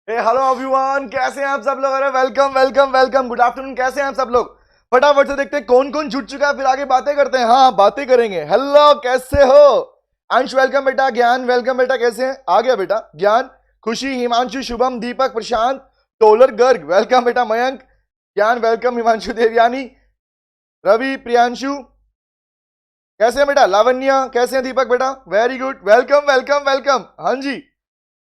Hello everyone, कैसे हैं आप सब लोग। अरे welcome welcome welcome, good afternoon. कैसे हैं आप सब लोग? फटाफट से देखते हैं कौन कौन जुट चुका है, फिर आगे बातें करते हैं। हाँ, बातें करेंगे। हेलो, कैसे हो? अंश वेलकम बेटा। ज्ञान वेलकम बेटा। कैसे हैं? आ गया बेटा ज्ञान। खुशी, हिमांशु, शुभम, दीपक, प्रशांत, टोलर, गर्ग वेलकम बेटा। मयंक, ज्ञान वेलकम। हिमांशु, देवयानी, रवि, प्रियांशु कैसे हैं बेटा? लावण्या कैसे हैं? दीपक बेटा very good, welcome welcome welcome. हाँ जी,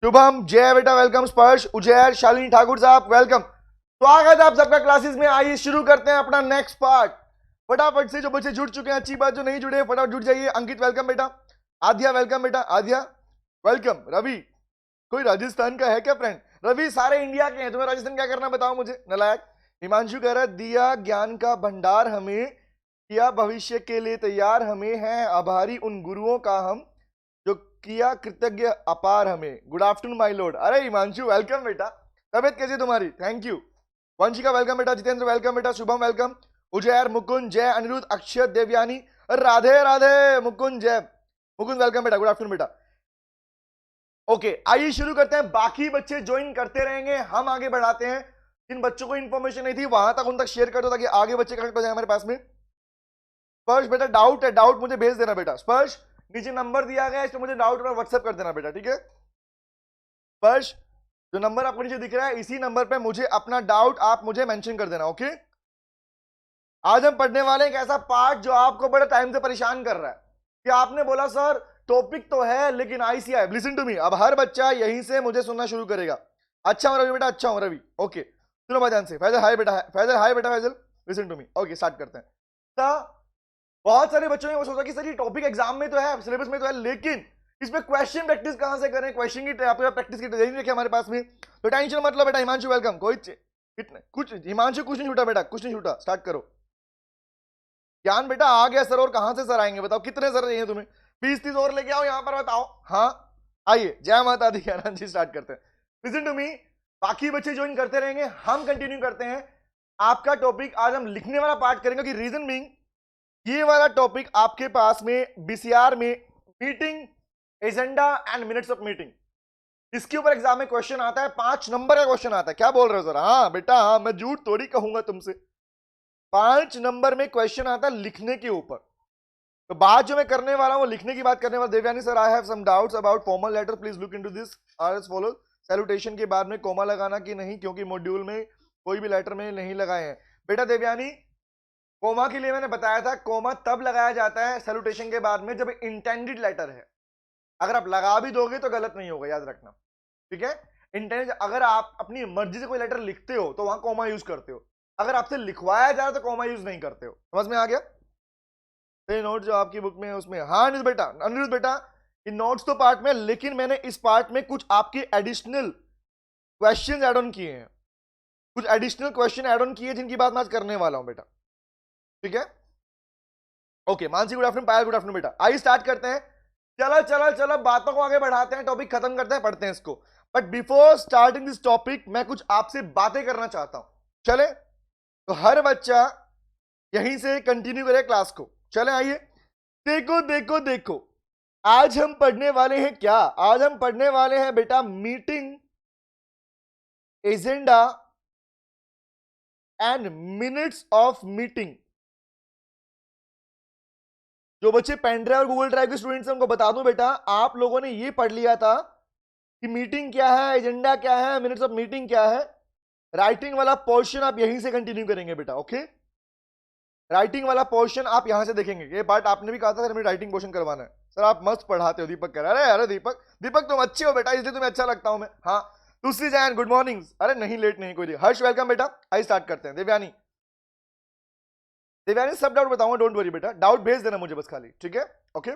शुभम, जय बेटा वेलकम। स्पर्श, उजैर, शालिनी ठाकुर साहब वेलकम। स्वागत है आप सबका क्लासेस में। आइए शुरू करते हैं अपना नेक्स्ट पार्ट। फटाफट से जो बच्चे जुड़ चुके हैं, अच्छी बात, जो नहीं जुड़े फटाफट जुड़ जाइए। अंकित वेलकम बेटा। आद्या वेलकम बेटा। आद्या वेलकम। रवि, कोई राजस्थान का है क्या फ्रेंड? रवि सारे इंडिया के हैं, तुम्हें राजस्थान क्या करना बताओ मुझे, नलायक। हिमांशु कह रहा है दिया ज्ञान का भंडार हमें, किया भविष्य के लिए तैयार हमें, है आभारी उन गुरुओं का हम जो किया कृतज्ञ अपार हमें। Good afternoon my Lord. अरे हिमांशु वेलकम बेटा। तबियत कैसी तुम्हारी? Thank you. वंशिका वेलकम बेटा। जितेंद्र वेलकम बेटा। शुभम वेलकम। उजैर, मुकुंद, जय, अनिरुद्ध, अक्षय, देवयानी, राधे राधे। मुकुंद, जय, मुकुंद वेलकम बेटा। गुड आफ्टरनून बेटा। ओके, आइए शुरू करते हैं। बाकी बच्चे ज्वाइन करते रहेंगे, हम आगे बढ़ाते हैं। जिन बच्चों को इन्फॉर्मेशन नहीं थी वहां तक उन तक शेयर कर दो ताकि आगे बच्चे कनेक्ट हो जाए हमारे पास में। स्पर्श बेटा, डाउट है, डाउट मुझे भेज देना बेटा। स्पर्श, नीचे नंबर दिया गया है, इसमें मुझे डाउट व्हाट्सएप कर देना बेटा, ठीक है? स्पर्श, जो नंबर आपको नीचे दिख रहा है इसी नंबर पे मुझे अपना डाउट आप मुझे मेंशन कर देना, ओके? आज हम पढ़ने वाले हैं एक ऐसा पार्ट जो आपको बड़े टाइम से परेशान कर रहा है कि आपने बोला सर टॉपिक तो है लेकिन आईसीआई। लिसन टू मी, अब हर बच्चा यहीं से मुझे सुनना शुरू करेगा। अच्छा हूं रवि बेटा, अच्छा हूं रवि। ओके, सुनो भाई ध्यान से। फैजल हाय बेटा, फैजल हाय बेटा, Faisal listen to me. Okay, start करते हैं। तो बहुत सारे बच्चों ने वो सोचा कि सर ये टॉपिक एग्जाम में तो है, सिलेबस में तो है, लेकिन इसमें क्वेश्चन प्रैक्टिस कहां से करें? क्वेश्चन की प्रैक्टिस की नहीं रखी हमारे पास में, तो टेंशन मत लो बेटा। हिमांशु वेलकम। कोई कुछ हिमांशु कुछ नहीं छूटा बेटा, कुछ नहीं छूटा। स्टार्ट करो। ज्ञान बेटा आ गया सर, और कहां से सर आएंगे बताओ? कितने सर चाहिए तुम्हें? 20-30 और लेके आओ यहां पर, बताओ। हाँ आइए, जय माता दी। ज्ञान जी स्टार्ट करते हैं। लिसन टू मी, बाकी बच्चे ज्वाइन करते रहेंगे, हम कंटिन्यू करते हैं। आपका टॉपिक आज हम लिखने वाला पार्ट करेंगे कि रीजन बीइंग ये वाला टॉपिक आपके पास में बीसीआर में meeting agenda and minutes of meeting, इसके ऊपर एग्जाम में क्वेश्चन आता है। 5 नंबर का क्वेश्चन आता है। क्या बोल रहे हो सर? हाँ बेटा हाँ, मैं झूठ थोड़ी कहूंगा तुमसे। 5 नंबर में क्वेश्चन आता है लिखने के ऊपर। तो बात जो मैं करने वाला हूं वो लिखने की बात करने वाला। Devyani sir, I have some doubts about formal letter, please look into this are as follows. Salutation के बाद में कोमा लगाना कि नहीं, क्योंकि मॉड्यूल में कोई भी लेटर में नहीं लगाए हैं। बेटा देवयानी, कोमा के लिए मैंने बताया था, कोमा तब लगाया जाता है सैल्यूटेशन के बाद में जब इंटेंडेड लेटर है। अगर आप लगा भी दोगे तो गलत नहीं होगा, याद रखना, ठीक है? इंटेंडेड, अगर आप अपनी मर्जी से कोई लेटर लिखते हो तो वहां कोमा यूज करते हो। अगर आपसे लिखवाया जा रहा है तो कोमा यूज नहीं करते हो। समझ में आ गया? ये नोट जो आपकी बुक में है उसमें। हाँ अनिरुद्ध बेटा, अनिरुद्ध बेटा, इन नोट्स तो पार्ट में, लेकिन मैंने इस पार्ट में कुछ आपके एडिशनल क्वेश्चन एड ऑन किए हैं। कुछ एडिशनल क्वेश्चन एड ऑन किए जिनकी बात मैं आज करने वाला हूं बेटा, ठीक है? ओके, मानसी गुड आफ्टरनून, पायल गुड आफ्टरनून बेटा। आइए स्टार्ट करते हैं। चलो चलो चलो, बातों को आगे बढ़ाते हैं, टॉपिक खत्म करते हैं, पढ़ते हैं इसको। But before starting this topic मैं कुछ आपसे बातें करना चाहता हूं। चले? तो हर बच्चा यहीं से कंटिन्यू करे क्लास को। चले आइए। देखो देखो देखो, आज हम पढ़ने वाले हैं क्या? आज हम पढ़ने वाले हैं बेटा meeting agenda and minutes of meeting. जो बच्चे पेन ड्राइव और गूगल ड्राइव के स्टूडेंट्स हैं उनको बता दूं बेटा, आप लोगों ने ये पढ़ लिया था कि मीटिंग क्या है, एजेंडा क्या है, मिनट्स ऑफ मीटिंग क्या है। राइटिंग वाला पोर्शन आप यहीं से कंटिन्यू करेंगे बेटा, ओके? राइटिंग वाला पोर्शन आप यहां से देखेंगे। ये पार्ट आपने भी कहा था सर, राइटिंग पोर्शन करवाना है। सर आप मस्त पढ़ाते हो, दीपक कह रहा है। अरे अरे दीपक, दीपक तुम अच्छे हो बेटा, इसलिए तुम्हें अच्छा लगता हूं मैं। हाँ, दूसरी जैन गुड मॉर्निंग। अरे नहीं, लेट नहीं कोई। हर्ष वेलकम बेटा। आइए स्टार्ट करते हैं। देवयानी, देवयानी सब डाउट बताऊंगा, डोंट वरी बेटा, डाउट भेज देना मुझे बस खाली, ठीक है? ओके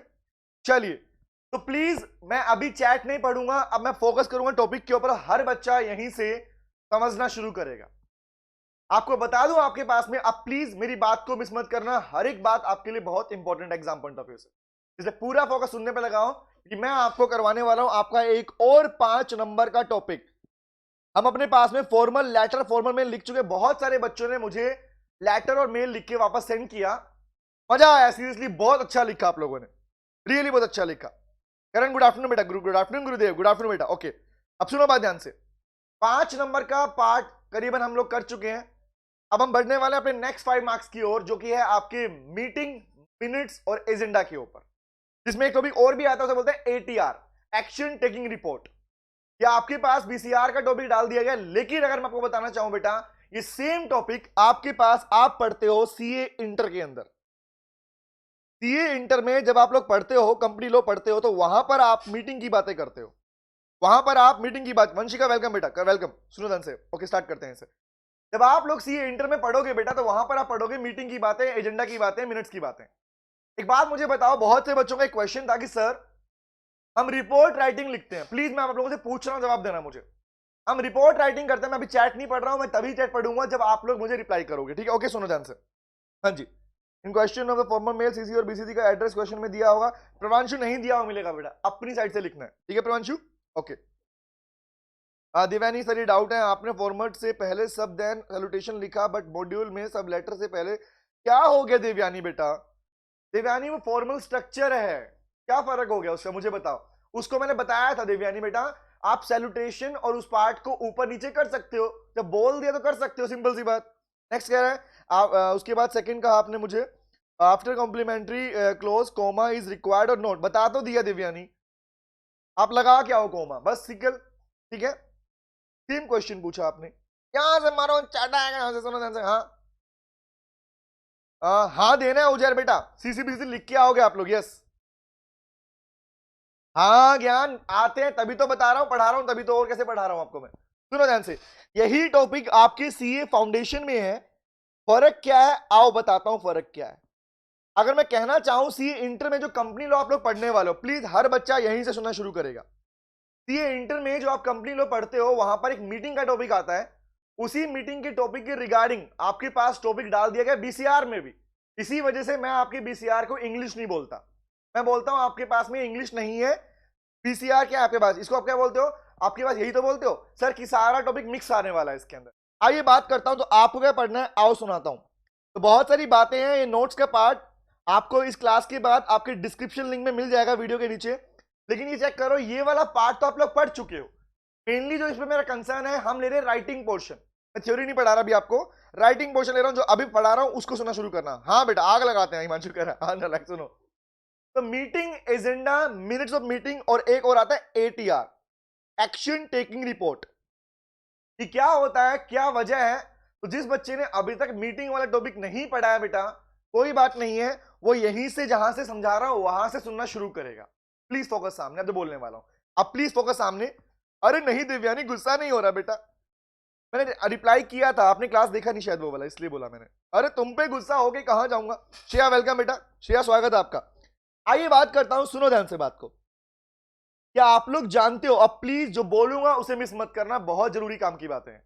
चलिए, तो प्लीज मैं अभी चैट नहीं पढ़ूंगा, अब मैं फोकस करूंगा टॉपिक के ऊपर। हर बच्चा यहीं से समझना शुरू करेगा। आपको बता दूं आपके पास में, अब प्लीज मेरी बात को मिस मत करना, हर एक बात आपके लिए बहुत important exam point of view से, इसलिए पूरा फोकस सुनने पे लगाओ कि मैं आपको करवाने वाला हूं आपका एक और 5 नंबर का टॉपिक। हम अपने पास में फॉर्मल लेटर, फॉर्मल मेल लिख चुके। बहुत सारे बच्चों ने मुझे लेटर और मेल लिख के वापस सेंड किया, मजा आया, सीरियसली बहुत अच्छा लिखा आप लोगों ने, रियली बहुत अच्छा लिखा। करण गुड आफ्टरनून बेटा, गुड आफ्टरनून गुरुदेव, गुड आफ्टरनून बेटा। ओके, अब सुनो बात ध्यान से। 5 नंबर का पार्ट करीबन हम लोग कर चुके हैं। अब हम बढ़ने वाले हैं अपने नेक्स्ट 5 मार्क्स की ओर, जो कि है आपके मीटिंग मिनट्स और एजेंडा के ऊपर, जिसमें एक टॉपिक और भी आता है, उसे बोलते हैं एटीआर, एक्शन टेकिंग रिपोर्ट। या आपके पास बीसीआर का टॉपिक डाल दिया गया, लेकिन अगर मैं आपको बताना चाहूं बेटा, ये सेम टॉपिक आपके पास आप पढ़ते हो सीए इंटर के अंदर। सीए इंटर में जब आप लोग पढ़ते हो, कंपनी लॉ पढ़ते हो, तो वहां पर आप मीटिंग की बातें करते हो, वहां पर आप मीटिंग की बात। वंशिका वेलकम बेटा, वेलकम, सुनो ध्यान से। ओके, स्टार्ट करते हैं इसे। जब आप लोग सीए इंटर में पढ़ोगे बेटा, तो वहां पर आप पढ़ोगे मीटिंग की बातें, एजेंडा की बातें, मिनट्स की बातें। एक बात मुझे बताओ, बहुत से बच्चों का एक क्वेश्चन था कि सर हम रिपोर्ट राइटिंग लिखते हैं, प्लीज मैं आप लोगों से पूछ रहा हूं, जवाब देना मुझे। हम रिपोर्ट राइटिंग करते हैं, मैं अभी चैट नहीं पढ़ रहा हूं, मैं तभी चैट पढ़ूंगा जब आप लोग मुझे रिप्लाई करोगे, ठीक है? ओके, सुनो ध्यान से। हाँ जी, in question of the former mail CC और बीसीसी का एड्रेस क्वेश्चन में दिया होगा। प्रवांशु नहीं दिया हुआ मिलेगा बेटा, अपनी साइड से लिखना है, ठीक है प्रवांशु? ओके। दिव्यानी सर, ये डाउट है, आपने फॉर्मेट से पहले सब देन सैल्यूटेशन लिखा, बट मॉड्यूल में सब लेटर से पहले, क्या हो गया देवयानी बेटा? देवयानी वो फॉर्मल स्ट्रक्चर है, क्या फर्क हो गया उसका मुझे बताओ। उसको मैंने बताया था देवयानी बेटा, आप सैल्यूटेशन और उस पार्ट को ऊपर नीचे कर सकते हो, जब बोल दिया तो कर सकते हो, सिंपल सी बात। नेक्स्ट कह रहा है आप, उसके बाद सेकंड कहा आपने मुझे, after complimentary close comma is required और नोट, बता तो दिया देवयानी, आप लगा क्या हो कोमा, बस सिंगल, ठीक है? सेम क्वेश्चन पूछा आपने, यहां से मारो चाटा आएगा, यहां से सुनो ध्यान से। हाँ देना है उजैर बेटा, सीसीबीसी लिख के आओगे आप लोग, यस। हाँ ज्ञान आते हैं तभी तो बता रहा हूं, पढ़ा रहा हूं तभी तो, और कैसे पढ़ा रहा हूं आपको मैं। सुनो ध्यान से, यही टॉपिक आपके सीए फाउंडेशन में है। फर्क क्या है आओ बताता हूं, फर्क क्या है। अगर मैं कहना चाहूं सीए इंटर में जो कंपनी लॉ आप लोग पढ़ने वाले हो, प्लीज हर बच्चा यहीं से सुनना शुरू करेगा। सीए इंटर में जो आप कंपनी लॉ पढ़ते हो, वहां पर एक मीटिंग का टॉपिक आता है, उसी मीटिंग के टॉपिक के रिगार्डिंग आपके पास टॉपिक डाल दिया गया बीसीआर में भी। इसी वजह से मैं आपके बीसीआर को इंग्लिश नहीं बोलता, मैं बोलता हूं आपके पास में इंग्लिश नहीं है, बीसीआर क्या है आपके पास, इसको आप क्या बोलते हो? आपके पास यही तो बोलते हो सर कि सारा टॉपिक मिक्स आने वाला है इसके अंदर। आइए बात करता हूं, तो आपको क्या पढ़ना है आओ सुनाता हूं। तो बहुत सारी बातें हैं, ये नोट्स का पार्ट आपको इस क्लास के बाद आपके डिस्क्रिप्शन लिंक में मिल जाएगा वीडियो के नीचे। लेकिन ये चेक करो, ये वाला पार्ट तो आप लोग पढ़ चुके हो। मेनली जो इसमें मेरा कंसर्न है, हम ले रहे हैं राइटिंग पोर्शन, मैं थ्योरी नहीं पढ़ा रहा अभी आपको, राइटिंग पोर्शन ले रहा हूं, जो अभी पढ़ा रहा हूं उसको सुनना शुरू करना। हाँ बेटा आग लगाते हैं, हिमांशु कह रहा है, सुनो। तो meeting agenda, minutes of meeting, और एक और आता है एटीआर, एक्शन टेकिंग रिपोर्ट। ये क्या होता है, क्या वजह है? तो जिस बच्चे ने अभी तक मीटिंग वाला टॉपिक नहीं पढ़ा है बेटा, कोई बात नहीं है, वो यहीं से जहां से समझा रहा हूं वहां से सुनना शुरू करेगा। प्लीज फोकस सामने, अब तो बोलने वाला हूं, अब प्लीज फोकस सामने। अरे नहीं देवयानी, गुस्सा नहीं हो रहा बेटा, मैंने रिप्लाई किया था, आपने क्लास देखा नहीं शायद वो वाला, इसलिए बोला मैंने। अरे तुम पे गुस्सा हो के कहां जाऊंगा। श्रेया वेलकम बेटा, श्रेया स्वागत है आपका। आइए बात करता हूं, सुनो ध्यान से बात को। क्या आप लोग जानते हो, अब प्लीज जो बोलूंगा उसे मिस मत करना, बहुत जरूरी काम की बातें हैं।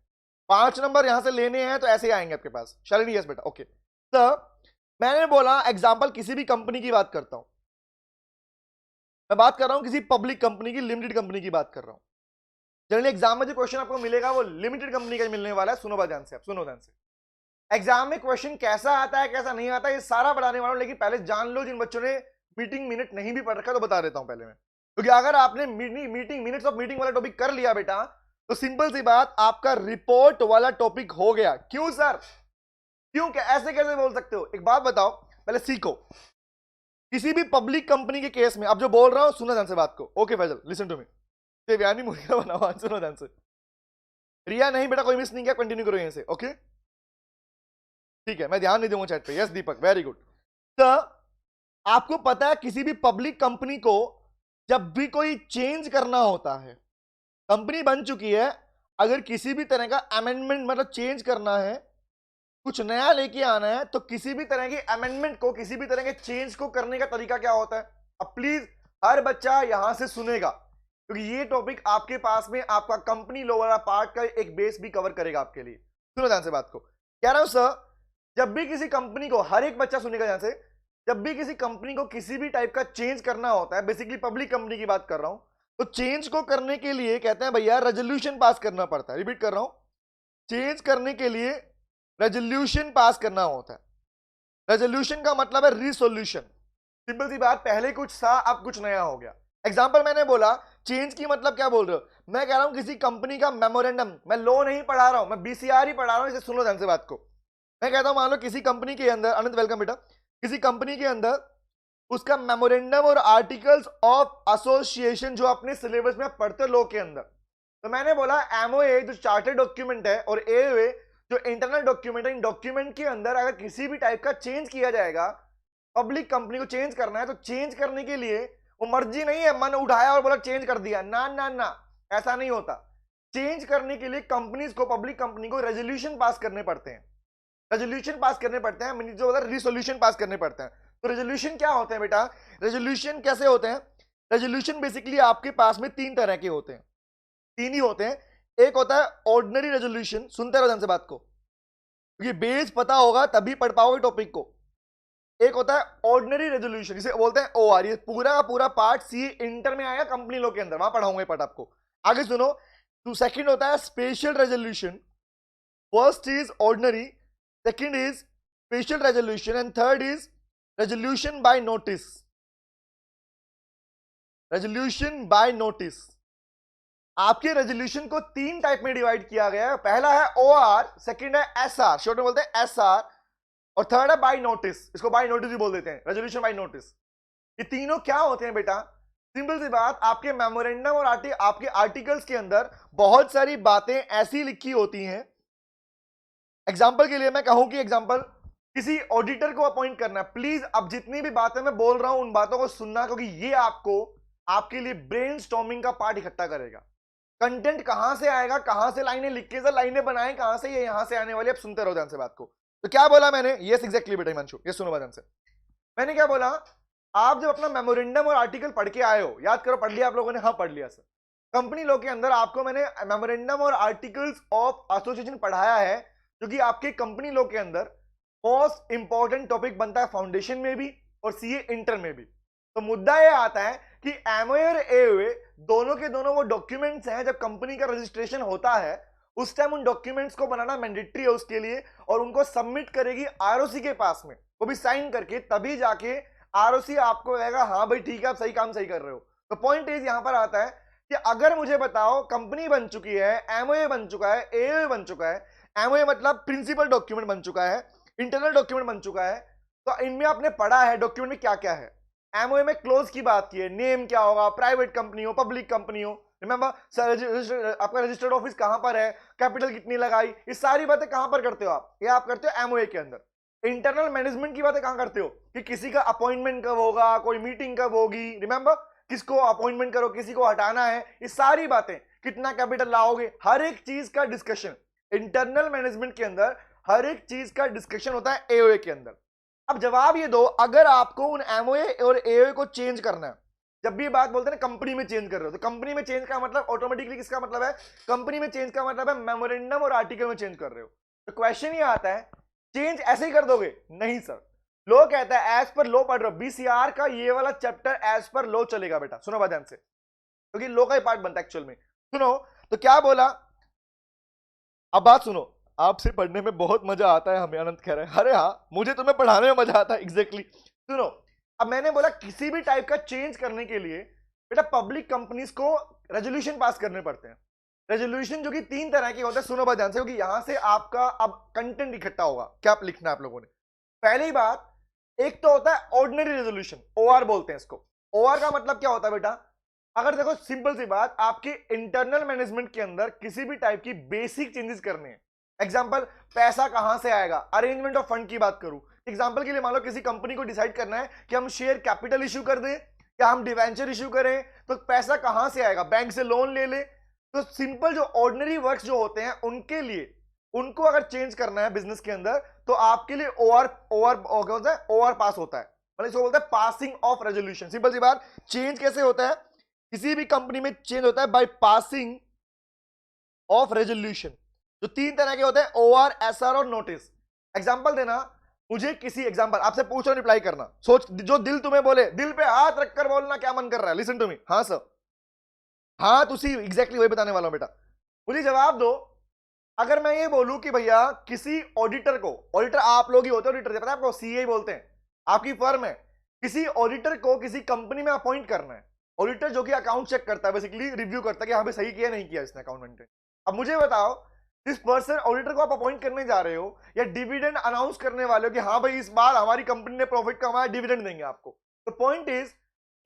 5 नंबर यहां से लेने हैं तो ऐसे ही आएंगे आपके पास। शालिनी यस बेटा, ओके। तो मैंने बोला एग्जांपल किसी भी कंपनी की बात करता हूं, मैं बात कर रहा हूं किसी पब्लिक कंपनी की, लिमिटेड कंपनी की बात कर रहा हूं। जनरली एग्जाम में जो क्वेश्चन आपको मिलेगा वो लिमिटेड कंपनी का मिलने वाला है। सुनो बात ध्यान से, आप सुनो ध्यान से। एग्जाम में क्वेश्चन कैसा आता है कैसा नहीं आता है ये सारा बताने वाला हूं, लेकिन पहले जान लो जिन बच्चों ने मीटिंग मिनट नहीं भी पढ़ रखा तो बता देता हूं पहले मैं, क्योंकि अगर आपने मीटिंग मिनट्स ऑफ मीटिंग वाला टॉपिक कर लिया बेटा, तो सिंपल सी बात, आपका रिपोर्ट वाला टॉपिक हो गया। क्यों सर, क्यों, क्या ऐसे कैसे बोल सकते हो? एक बात बताओ, पहले सीखो। किसी भी पब्लिक कंपनी के केस में अब जो बोल रहा हूं सुनो ध्यान से बात को। Okay Faisal listen to me, Devyani मुर्गा बनाओ, सुनो ध्यान से। रिया नहीं बेटा, कोई मिस नहीं किया, कंटिन्यू करो यहीं से, ओके ठीक है, मैं ध्यान नहीं दूंगा चैट पे। यस दीपक, वेरी गुड। तो आपको पता है किसी भी पब्लिक कंपनी को जब भी कोई चेंज करना होता है, कंपनी बन चुकी है, अगर किसी भी तरह का अमेंडमेंट मतलब चेंज करना है, कुछ नया लेके आना है, तो किसी भी तरह के अमेंडमेंट को, किसी भी तरह के चेंज को करने का तरीका क्या होता है? अब प्लीज हर बच्चा यहां से सुनेगा, क्योंकि ये टॉपिक आपके पास में आपका कंपनी लॉ वाला पार्ट का एक बेस भी कवर करेगा आपके लिए। सुनो ध्यान से बात को, कह रहा हूं सर, जब भी किसी कंपनी को, हर एक बच्चा सुनेगा ध्यान से, जब भी किसी कंपनी को किसी भी टाइप का चेंज करना होता है, बेसिकली पब्लिक कंपनी की बात कर रहा हूं, तो चेंज को करने के लिए कहते हैं भैया रेजोल्यूशन पास करना पड़ता है। रिपीट कर रहा हूं, चेंज करने के लिए रेजोल्यूशन पास करना होता है। रेजोल्यूशन का मतलब है रिसोल्यूशन। सिंपल सी बात, पहले कुछ था अब कुछ नया हो गया। एग्जाम्पल मैंने बोला चेंज की मतलब क्या बोल रहे हो, मैं कह रहा हूं किसी कंपनी का मेमोरेंडम, मैं लॉ नहीं पढ़ा रहा हूं, मैं बीसीआर ही पढ़ा रहा हूं, इसे सुन लो ध्यान से बात को। मैं कहता हूं मान लो किसी कंपनी के अंदर, अनंत वेलकम बेटा, किसी कंपनी के अंदर उसका मेमोरेंडम और आर्टिकल्स ऑफ एसोसिएशन जो अपने सिलेबस में पढ़ते लॉ के अंदर, तो मैंने बोला एमओए जो चार्टर्ड डॉक्यूमेंट है और एओए जो इंटरनल डॉक्यूमेंट है, इन डॉक्यूमेंट के अंदर अगर किसी भी टाइप का चेंज किया जाएगा, पब्लिक कंपनी को चेंज करना है, तो चेंज करने के लिए वो मर्जी नहीं है मन उठाया और बोला चेंज कर दिया, ना ना ना, ऐसा नहीं होता। चेंज करने के लिए कंपनीज को, पब्लिक कंपनी को रेजोल्यूशन पास करने पड़ते हैं, रेजोल्यूशन पास करने पड़ते हैं, जो होता है रिसोल्यूशन पास करने पड़ते हैं। तो रेजोल्यूशन क्या होते हैं बेटा, रेजोल्यूशन कैसे होते हैं, रेजोल्यूशन बेसिकली आपके पास में तीन तरह के होते हैं, तीन ही होते हैं। एक होता है ऑर्डिनरी रेजोल्यूशन, सुनते रहो ध्यान से बात को, क्योंकि बेस पता होगा तभी पढ़ पाओगे टॉपिक को। एक होता है ऑर्डिनरी रेजोल्यूशन, जिसे बोलते हैं ओआर, ये पूरा का पूरा पार्ट सी इंटर में आएगा कंपनी लॉ के अंदर, वहां पढ़ाऊंगा पार्ट आपको, आगे सुनो। तो सेकंड होता है special resolution, first is ordinary, second is special resolution and third is resolution bye notice, resolution bye notice. आपके रेजोल्यूशन को तीन टाइप में डिवाइड किया गया है, पहला है ओआर, सेकंड है एसआर, शॉर्ट में बोलते हैं एसआर, और थर्ड है बाय नोटिस, इसको बाय नोटिस भी बोल देते हैं, रेजोल्यूशन बाय नोटिस। ये तीनों क्या होते हैं बेटा, सिंपल सी बात, आपके मेमोरेंडम और आपके आर्टिकल्स के अंदर बहुत सारी बातें ऐसी लिखी होती हैं। एग्जांपल के लिए मैं कहूं कि एग्जांपल किसी ऑडिटर को अपॉइंट करना है, प्लीज अब जितनी भी बातें मैं बोल रहा हूं उन बातों को सुनना, क्योंकि ये आपको आपके लिए ब्रेनस्टॉर्मिंग का पार्ट इकट्ठा करेगा। कंटेंट कहां से आएगा, कहां से लाइनें लिख के लाइनें बनाएं, कहां से ये यहां से आने वाली, अब सुनते रहो ध्यान से बात को। तो क्या बोला मैंने, यस एग्जैक्टली बेटा हिमांशु, ये सुनो ध्यान से। मैंने क्या बोला, आप जब अपना मेमोरेंडम और आर्टिकल पढ़ के आए हो, याद करो पढ़ लिया आप लोगों ने, हाँ पढ़ लिया सर, कंपनी लॉ के अंदर आपको मैंने मेमोरेंडम और आर्टिकल्स ऑफ एसोसिएशन पढ़ाया है, जो कि आपके कंपनी लॉ के अंदर मोस्ट इंपॉर्टेंट टॉपिक बनता है, फाउंडेशन में भी और सीए इंटर में भी। तो मुद्दा यह आता है कि एमओए और एओए दोनों के दोनों वो डॉक्यूमेंट्स हैं, जब कंपनी का रजिस्ट्रेशन होता है उस टाइम उन डॉक्यूमेंट्स को बनाना मैंडेटरी है उसके लिए, और उनको सबमिट करेगी आरओसी के पास में, वो भी साइन करके, तभी जाके आरओसी आपको कहेगा हाँ भाई ठीक है आप सही काम सही कर रहे हो। तो पॉइंट इज यहां पर आता है कि अगर मुझे बताओ कंपनी बन चुकी है, एमओए बन चुका है, एओए बन चुका है, एमओए मतलब प्रिंसिपल डॉक्यूमेंट बन चुका है, इंटरनल डॉक्यूमेंट बन चुका है, तो इनमें आपने पढ़ा है डॉक्यूमेंट में क्या क्या है। एमओए में क्लोज की बात की है, नेम क्या होगा, प्राइवेट कंपनी हो, पब्लिक कंपनी हो, रिमेंबर आपका रजिस्टर्ड ऑफिस कहां पर है, कैपिटल कितनी लगाई, ये सारी बातें कहां पर करते हो आप, ये आप करते हो एमओए के अंदर। इंटरनल मैनेजमेंट की बातें कहां करते हो, कि किसी का अपॉइंटमेंट कब होगा, कोई मीटिंग कब होगी, रिमेंबर किसको अपॉइंटमेंट करो, किसी को हटाना है, ये सारी बातें, कितना कैपिटल लाओगे, हर एक चीज का डिस्कशन इंटरनल मैनेजमेंट के अंदर, हर एक चीज का डिस्कशन होता है एओए के अंदर। अब जवाब ये दो, अगर आपको उन एमओए और एओए को चेंज करना है, जब भी बात बोलते हैं ना कंपनी में चेंज कर रहे हो, तो कंपनी में चेंज का मतलब ऑटोमेटिकली किसका मतलब है, कंपनी में चेंज का मतलब है मेमोरेंडम और आर्टिकल में चेंज कर रहे हो। तो क्वेश्चन ये आता है चेंज ऐसे ही कर दोगे, नहीं सर, लो कहता है एज पर लो पढ़ रहे हो, बीसीआर का ये वाला चैप्टर एज पर लो चलेगा बेटा, सुनो बात ध्यान से, क्योंकि लो का ही पार्ट बनता है एक्चुअल में। सुनो तो क्या बोला, अब बात सुनो, आपसे पढ़ने में बहुत मजा आता है हमें, अनंत कह रहा है, अरे हाँ मुझे तुम्हें पढ़ाने में मजा आता है, एग्जैक्टली। सुनो, अब मैंने बोला किसी भी टाइप का चेंज करने के लिए बेटा पब्लिक कंपनीज को रेजोल्यूशन पास करने पड़ते हैं, रेजोल्यूशन जो कि तीन तरह के होते हैं, सुनो बात ध्यान से, क्योंकि यहां से आपका अब कंटेंट इकट्ठा होगा, क्या लिखना है आप लोगों ने। पहली बात, एक तो होता है ऑर्डिनरी रेजोल्यूशन, ओआर बोलते हैं इसको। ओआर का मतलब क्या होता है बेटा, अगर देखो सिंपल सी बात, आपके इंटरनल मैनेजमेंट के अंदर किसी भी टाइप की बेसिक चेंजेस करने हैं, एग्जांपल पैसा कहां से आएगा, अरेंजमेंट ऑफ फंड की बात करूं, एग्जांपल के लिए मान लो किसी कंपनी को डिसाइड करना है कि हम शेयर कैपिटल इश्यू कर दें या हम डिवेंचर इश्यू करें, तो पैसा कहां से आएगा, बैंक से लोन ले ले। तो सिंपल जो ऑर्डिनरी वर्क्स जो होते हैं उनके लिए, उनको अगर चेंज करना है बिजनेस के अंदर, तो आपके लिए ओआर पास होता है, मतलब इसको बोलते हैं पासिंग ऑफ रेजोल्यूशन। सिंपल सी बात, चेंज कैसे होता है, किसी भी कंपनी में चेंज होता है बाय पासिंग ऑफ रेजोल्यूशन, जो तीन तरह के होते हैं, ओआर, एसआर और नोटिस। एग्जांपल देना, मुझे किसी एग्जांपल आपसे पूछ रहा हूं, रिप्लाई करना, सोच जो दिल तुम्हें बोले, दिल पे हाथ रखकर बोलना क्या मन कर रहा है, लिसन टू मी, हाँ सर, हाँ तुसी एग्जैक्टली वही बताने वाला हूं बेटा, मुझे जवाब दो। अगर मैं ये बोलूं कि भैया किसी ऑडिटर को, ऑडिटर आप लोग ही होते हो, ऑडिटर पता है आपको, सीए बोलते हैं, आपकी फर्म है, किसी ऑडिटर को किसी कंपनी में अपॉइंट करना है, ऑडिटर जो कि अकाउंट चेक करता है, बेसिकली रिव्यू करता है कि हाँ भाई सही किया नहीं किया इसने अकाउंट मेंटेन। अब मुझे बताओ, जिस पर्सन ऑडिटर को आप अपॉइंट करने जा रहे हो या डिविडेंड अनाउंस करने वाले हो कि हाँ भाई इस बार हमारी कंपनी ने प्रॉफिट कमाया, डिविडेंड देंगे आपको, तो पॉइंट इज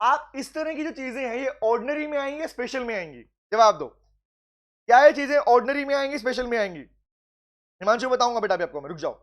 आप इस तरह की जो चीजें हैं ये ऑर्डिनरी में आएंगी या स्पेशल में आएंगी? जवाब दो, क्या ये चीजें ऑर्डिनरी में आएंगी स्पेशल में आएंगी? हिमांशु बताऊंगा बेटा अभी आपको मैं, रुक जाओ।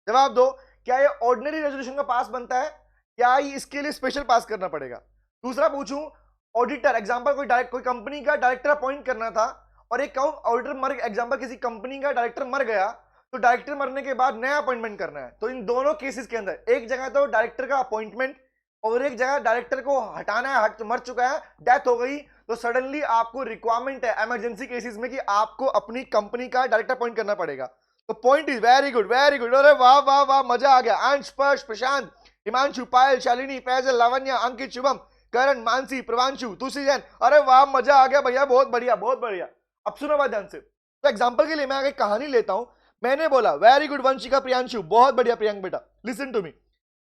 जवाब दो, क्या ये ऑर्डिनरी रेजोल्यूशन का पास बनता है या इसके लिए स्पेशल पास करना पड़ेगा? दूसरा पूछूं, ऑडिटर एग्जांपल कोई कंपनी का डायरेक्टर अपॉइंट करना था और एक ऑडिटर मर, एग्जांपल किसी कंपनी का डायरेक्टर मर गया, तो डायरेक्टर मरने के बाद नया अपॉइंटमेंट करना है। तो इन दोनों केसेस के अंदर एक जगह तो डायरेक्टर का अपॉइंटमेंट और एक जगह डायरेक्टर को हटाना है, मर चुका है, डेथ हो गई, तो सडनली आपको रिक्वायरमेंट है इमरजेंसी केसेस में कि आपको अपनी कंपनी का डायरेक्टर अपॉइंट करना पड़ेगा। तो point is very good, very good. अरे वाह वाह वाह, मजा आ गया। अंश, स्पर्श, प्रशांत, हिमांशु, पायल, शालिनी, फैजल, लावण्या, अंकित, शुभम, करण, मानसी, प्रवांशु, तुलसी जैन, अरे वाह मजा आ गया भैया, बहुत बढ़िया बहुत बढ़िया। अब सुनो बात ध्यान से। तो एग्जांपल के लिए मैं आगे कहानी लेता हूं। मैंने बोला वेरी गुड वंशिका, प्रियांशु, बहुत बढ़िया प्रियांक बेटा। लिसन टू मी,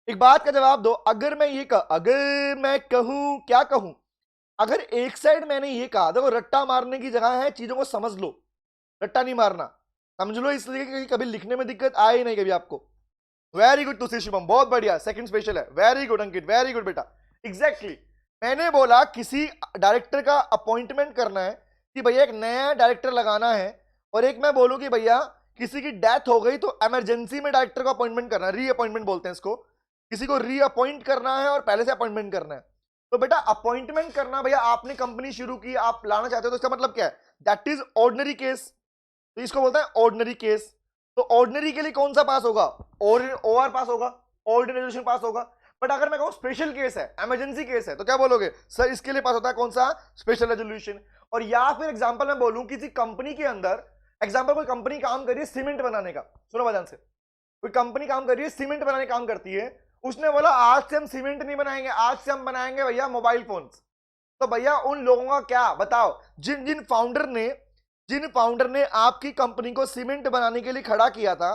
एक बात का जवाब दो। अगर मैं कहूं, क्या कहूं, अगर एक साइड मैंने ये कहा, देखो रट्टा मारने की जगह है, चीजों को समझ लो, रट्टा नहीं मारना, समझ लो, इसलिए कि कभी लिखने में दिक्कत आए ही नहीं कभी आपको। वेरी गुड तुलसी, शुभम, बहुत बढ़िया, सेकंड स्पेशल है। वेरी गुड अंकित, वेरी गुड बेटा। एग्जैक्टली मैंने बोला किसी डायरेक्टर का अपॉइंटमेंट करना है कि भैया एक नया डायरेक्टर लगाना है, और एक मैं बोलूं कि भैया किसी की डेथ हो गई तो इमरजेंसी में डायरेक्टर का अपॉइंटमेंट करना है, रीअपॉइंटमेंट बोलते हैं इसको, किसी को रीअपॉइंट करना है और पहले से अपॉइंटमेंट करना है। तो बेटा अपॉइंटमेंट करना, भैया आपने कंपनी शुरू की, आप लाना चाहते हो, तो इसका मतलब क्या है? दैट इज ऑर्डिनरी केस, तो इसको बोलते हैं ऑर्डिनरी केस। तो ऑर्डिनरी के लिए कौन सा पास होगा? ओआर पास होगा, ऑर्डिनरी रेजोल्यूशन पास होगा। बट अगर मैं कहूं स्पेशल केस है, इमरजेंसी केस है, तो क्या बोलोगे? सर इसके लिए पास होता है कौन सा? Special resolution. और या फिर एग्जांपल मैं बोलूं किसी कंपनी के अंदर, एग्जांपल कोई कंपनी काम कर रही है सीमेंट बनाने का, सुनो ध्यान से, कोई कंपनी काम कर रही है सीमेंट बनाने काम करती है, उसने बोला आज से हम सीमेंट नहीं बनाएंगे, आज से हम बनाएंगे भैया मोबाइल फोन्स। तो भैया उन लोगों का क्या बताओ, जिन फाउंडर ने आपकी कंपनी को सीमेंट बनाने के लिए खड़ा किया था,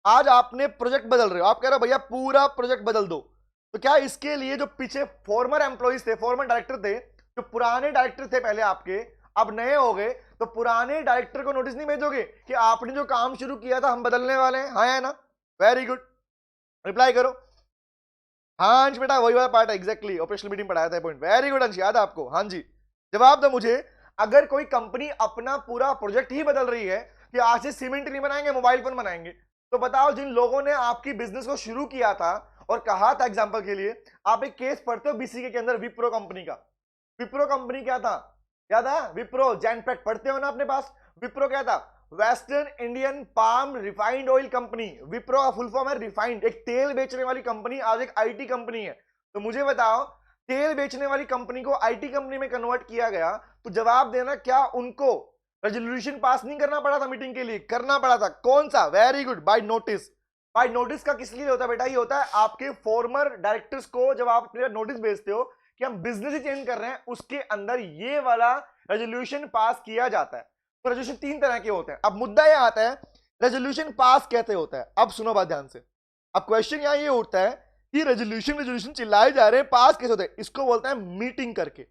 आज आपने प्रोजेक्ट बदल रहे हो, आप कह रहे हो भैया पूरा प्रोजेक्ट बदल दो। तो क्या इसके लिए जो पीछे फॉर्मर एम्प्लॉइज थे, फॉर्मर डायरेक्टर थे, जो पुराने डायरेक्टर थे पहले आपके, अब नए हो गए, तो पुराने डायरेक्टर को नोटिस नहीं भेजोगे कि आपने जो काम शुरू किया था हम बदलने वाले हैं? हाँ है ना? वेरी गुड, रिप्लाई करो। हाँ अंश बेटा वही वाला पार्ट है, एग्जैक्टली ऑपरेशनल मीटिंग पढ़ाया था पॉइंट। वेरी गुड अंश, याद है आपको? हाँ जी। जवाब दो मुझे, अगर कोई कंपनी अपना पूरा प्रोजेक्ट ही बदल रही है कि आज से सीमेंट नहीं बनाएंगे मोबाइल फोन बनाएंगे, तो बताओ जिन लोगों ने आपकी बिजनेस को शुरू किया था और कहा था, एग्जांपल के लिए आप एक केस पढ़ते हो बीसीके के अंदर, विप्रो कंपनी का। विप्रो कंपनी क्या था? याद है? विप्रो जैनपैक्ट पढ़ते हो ना अपने पास। विप्रो क्या था? Western Indian palm refined oil company. Wipro का फुल फॉर्म है रिफाइंड, एक तेल बेचने वाली कंपनी, आज एक आईटी कंपनी है। तो मुझे बताओ, तेल बेचने वाली कंपनी को आईटी कंपनी में कन्वर्ट किया गया, तो जवाब देना, क्या उनको रेजोल्यूशन पास नहीं करना पड़ा था? मीटिंग के लिए करना पड़ा था। कौन सा? Very good, by notice. By notice का किस लिए होता है बेटा? ये होता है आपके फॉर्मर डायरेक्टर्स को, जब आप नोटिस भेजते हो कि हम बिजनेस ही चेंज कर रहे हैं, उसके अंदर ये वाला रेजोल्यूशन पास किया जाता है। तो रेजोल्यूशन तीन तरह के होते हैं। अब मुद्दा यह आता है रेजोल्यूशन पास कैसे होता है। अब सुनो बात ध्यान से, अब क्वेश्चन यहां ये उठता है कि रेजोल्यूशन चिल्लाए जा रहे हैं, पास कैसे होते हैं? इसको बोलते हैं मीटिंग करके।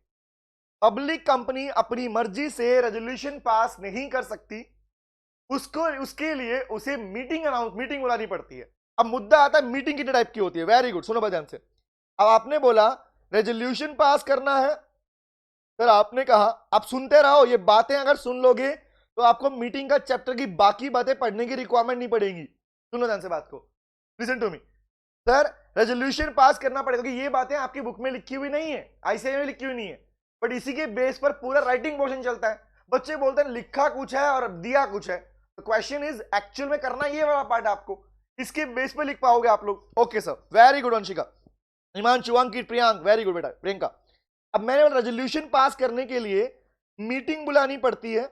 पब्लिक कंपनी अपनी मर्जी से रेजोल्यूशन पास नहीं कर सकती, उसके लिए उसे मीटिंग बुलानी पड़ती है। अब मुद्दा आता है मीटिंग कितने टाइप की होती है। वेरी गुड, सुनो ध्यान से। अब आपने बोला रेजोल्यूशन पास करना है, सर आपने कहा, आप सुनते रहो, ये बातें अगर सुन लोगे तो आपको मीटिंग का चैप्टर की बाकी बातें पढ़ने की रिक्वायरमेंट नहीं पड़ेगी। सुनो ध्यान से बात को, listen to me. Sir resolution pass करना पड़ेगा, क्योंकि ये बातें आपकी बुक में लिखी हुई नहीं है, आईसीआई में लिखी हुई नहीं है, बट इसी के बेस पर पूरा राइटिंग पोर्शन चलता है। बच्चे बोलते हैं लिखा कुछ है और दिया कुछ है, तो क्वेश्चन इज एक्चुअल में करना ये वाला पार्ट आपको, इसके बेस पे लिख पाओगे आप लोग। Okay sir, very good Vanshika, Himanshu, Ankit, Priyank, very good बेटा, प्रियंका। अब मैंने रेजोल्यूशन पास करने के लिए मीटिंग बुलानी पड़ती है।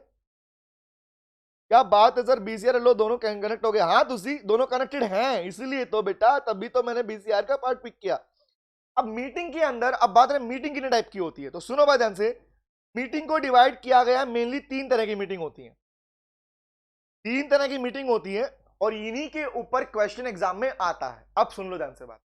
क्या बात है सर, बीसीआर लो दोनों कनेक्ट हो गए? हाँ तुसी दोनों कनेक्टेड हैं, इसीलिए तो बेटा, तभी तो मैंने बीसीआर का पार्ट पिक किया। अब मीटिंग के अंदर, अब बात है मीटिंग कितने टाइप की होती है, तो सुनो बात ध्यान से। मीटिंग को डिवाइड किया गया, मेनली तीन तरह की मीटिंग होती है, तीन तरह की मीटिंग होती है, और इन्हीं के ऊपर क्वेश्चन एग्जाम में आता है। अब सुन लो ध्यान से बात।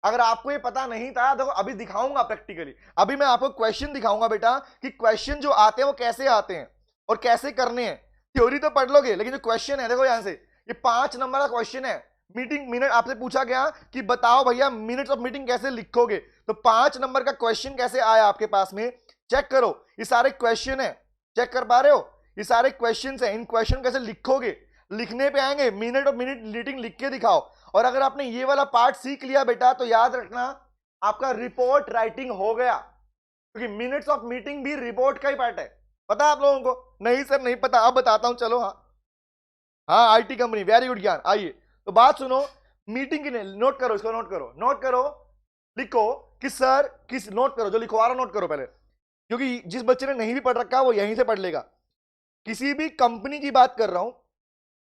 अगर आपको ये पता नहीं था, देखो अभी दिखाऊंगा प्रैक्टिकली, अभी मैं आपको क्वेश्चन दिखाऊंगा बेटा कि क्वेश्चन जो आते हैं वो कैसे आते हैं और कैसे करने हैं। थ्योरी तो पढ़ लोगे, लेकिन जो क्वेश्चन है देखो यहां से, ये 5 नंबर का क्वेश्चन है। मीटिंग मिनट आपसे पूछा गया कि बताओ भैया मिनट्स ऑफ मीटिंग कैसे लिखोगे, तो 5 नंबर का क्वेश्चन कैसे आया आपके पास में, चेक करो। ये सारे क्वेश्चन है, चेक कर पा रहे हो, ये सारे क्वेश्चन है, इन क्वेश्चन कैसे लिखोगे, लिखने पे आएंगे, मिनट ऑफ मिनट मीटिंग लिख के दिखाओ। और अगर आपने ये वाला पार्ट सीख लिया बेटा तो याद रखना आपका रिपोर्ट राइटिंग हो गया, क्योंकि मिनट्स ऑफ मीटिंग भी रिपोर्ट का ही पार्ट है। पता है आप लोगों को? नहीं सर नहीं पता, अब बताता हूं, चलो। हाँ हाँ, आईटी कंपनी, वेरी गुड ज्ञान। आइए तो बात सुनो, मीटिंग की नोट करो, इसको नोट करो, नोट करो, लिखो कि सर किस, नोट करो, जो लिखवा रहा नोट करो पहले, क्योंकि जिस बच्चे ने नहीं भी पढ़ रखा वो यहीं से पढ़ लेगा। किसी भी कंपनी की बात कर रहा हूं,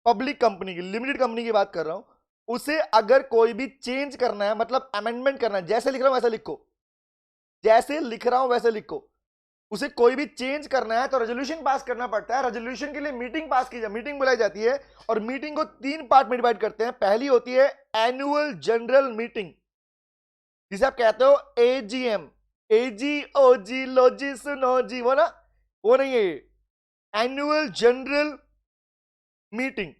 पब्लिक कंपनी की, लिमिटेड कंपनी की बात कर रहा हूं, उसे अगर कोई भी चेंज करना है, मतलब अमेंडमेंट करना है, जैसे लिख रहा हूं वैसे लिखो, जैसे लिख रहा हूं वैसे लिखो, उसे कोई भी चेंज करना है तो रेजोल्यूशन पास करना पड़ता है। रेजोल्यूशन के लिए मीटिंग पास की जाती, मीटिंग बुलाई जाती है, और मीटिंग को 3 पार्ट में डिवाइड करते हैं। पहली होती है एनुअल जनरल मीटिंग, जिसे आप कहते हो एजीएम, एजी ओजी लोजी सुनो जी, वो ना, वो नहीं है, एनुअल जनरल मीटिंग,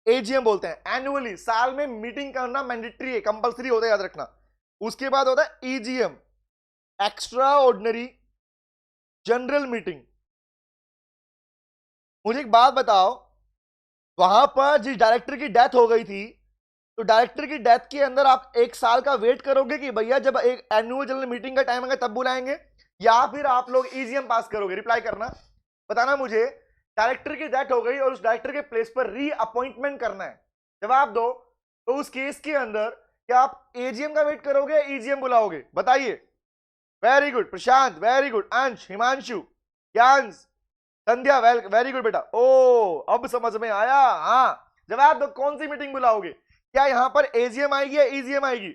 एजीएम बोलते हैं। एनुअली, साल में मीटिंग करना मैंडेटरी है, कंपलसरी होता है, याद रखना। उसके बाद होता है EGM, extra ordinary general meeting. मुझे एक बात बताओ, वहां पर जिस डायरेक्टर की डेथ हो गई थी, तो डायरेक्टर की डेथ के अंदर आप 1 साल का वेट करोगे कि भैया जब एक एनुअल जनरल मीटिंग का टाइम आएगा तब बुलाएंगे, या फिर आप लोग ईजीएम पास करोगे? रिप्लाई करना, बताना मुझे। डायरेक्टर की डेथ हो गई और उस डायरेक्टर के प्लेस पर रीअपॉइंटमेंट करना है, जवाब दो। तो उस केस के अंदर क्या आप एजीएम का वेट करोगे या ईजीएम बुलाओगे? बताइए। वेरी गुड प्रशांत, वेरी गुड अंश, हिमांशु, ज्ञांश, संध्या, वेरी गुड बेटा। ओ अब समझ में आया। हाँ जवाब दो, कौन सी मीटिंग बुलाओगे? क्या यहां पर एजीएम आएगी या ईजीएम आएगी?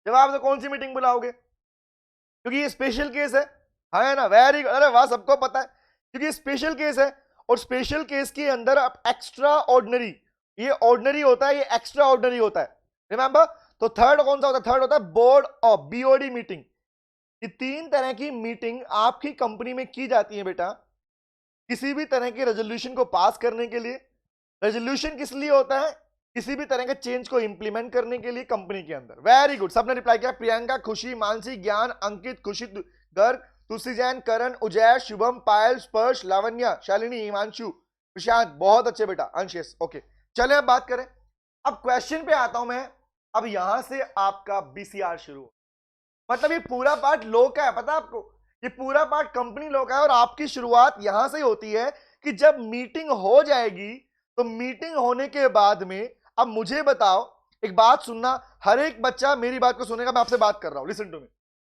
जवाब दो, कौन सी मीटिंग बुलाओगे? क्योंकि ये स्पेशल केस है ना? वेरी गुड, अरे वाह, सबको पता है, क्योंकि स्पेशल केस है, और स्पेशल केस के अंदर आप एक्स्ट्रा ऑर्डिनरी, ये ऑर्डिनरी होता है, ये एक्स्ट्रा ऑर्डिनरी होता है, रिमेंबर। तो थर्ड कौन सा होता है? थर्ड होता है बोर्ड ऑफ, बीओडी मीटिंग। ये 3 तरह की मीटिंग आपकी कंपनी में की जाती है बेटा, किसी भी तरह के रेजोल्यूशन को पास करने के लिए। रेजोल्यूशन किस लिए होता है? किसी भी तरह के चेंज को इंप्लीमेंट करने के लिए कंपनी के अंदर। वेरी गुड, सबने रिप्लाई किया। प्रियंका, खुशी, मानसी, ज्ञान, अंकित, खुशी, गर्ग, तुलसी जैन, करण, उजय, शुभम, पायल, स्पर्श, लावण्या, शालिनी, हिमांशु, प्रशांत, बहुत अच्छे बेटा। अंशेष, ओके। चले अब बात करें, अब क्वेश्चन पे आता हूं मैं। अब यहां से आपका बीसीआर शुरू, मतलब ये पूरा पार्ट लो का है, पता है आपको? ये पूरा पार्ट कंपनी लो का है, और आपकी शुरुआत यहां से होती है कि जब मीटिंग हो जाएगी, तो मीटिंग होने के बाद में अब मुझे बताओ, एक बात सुनना, हर एक बच्चा मेरी बात को सुनेगा, मैं आपसे बात कर रहा हूं, लिसन टू मी,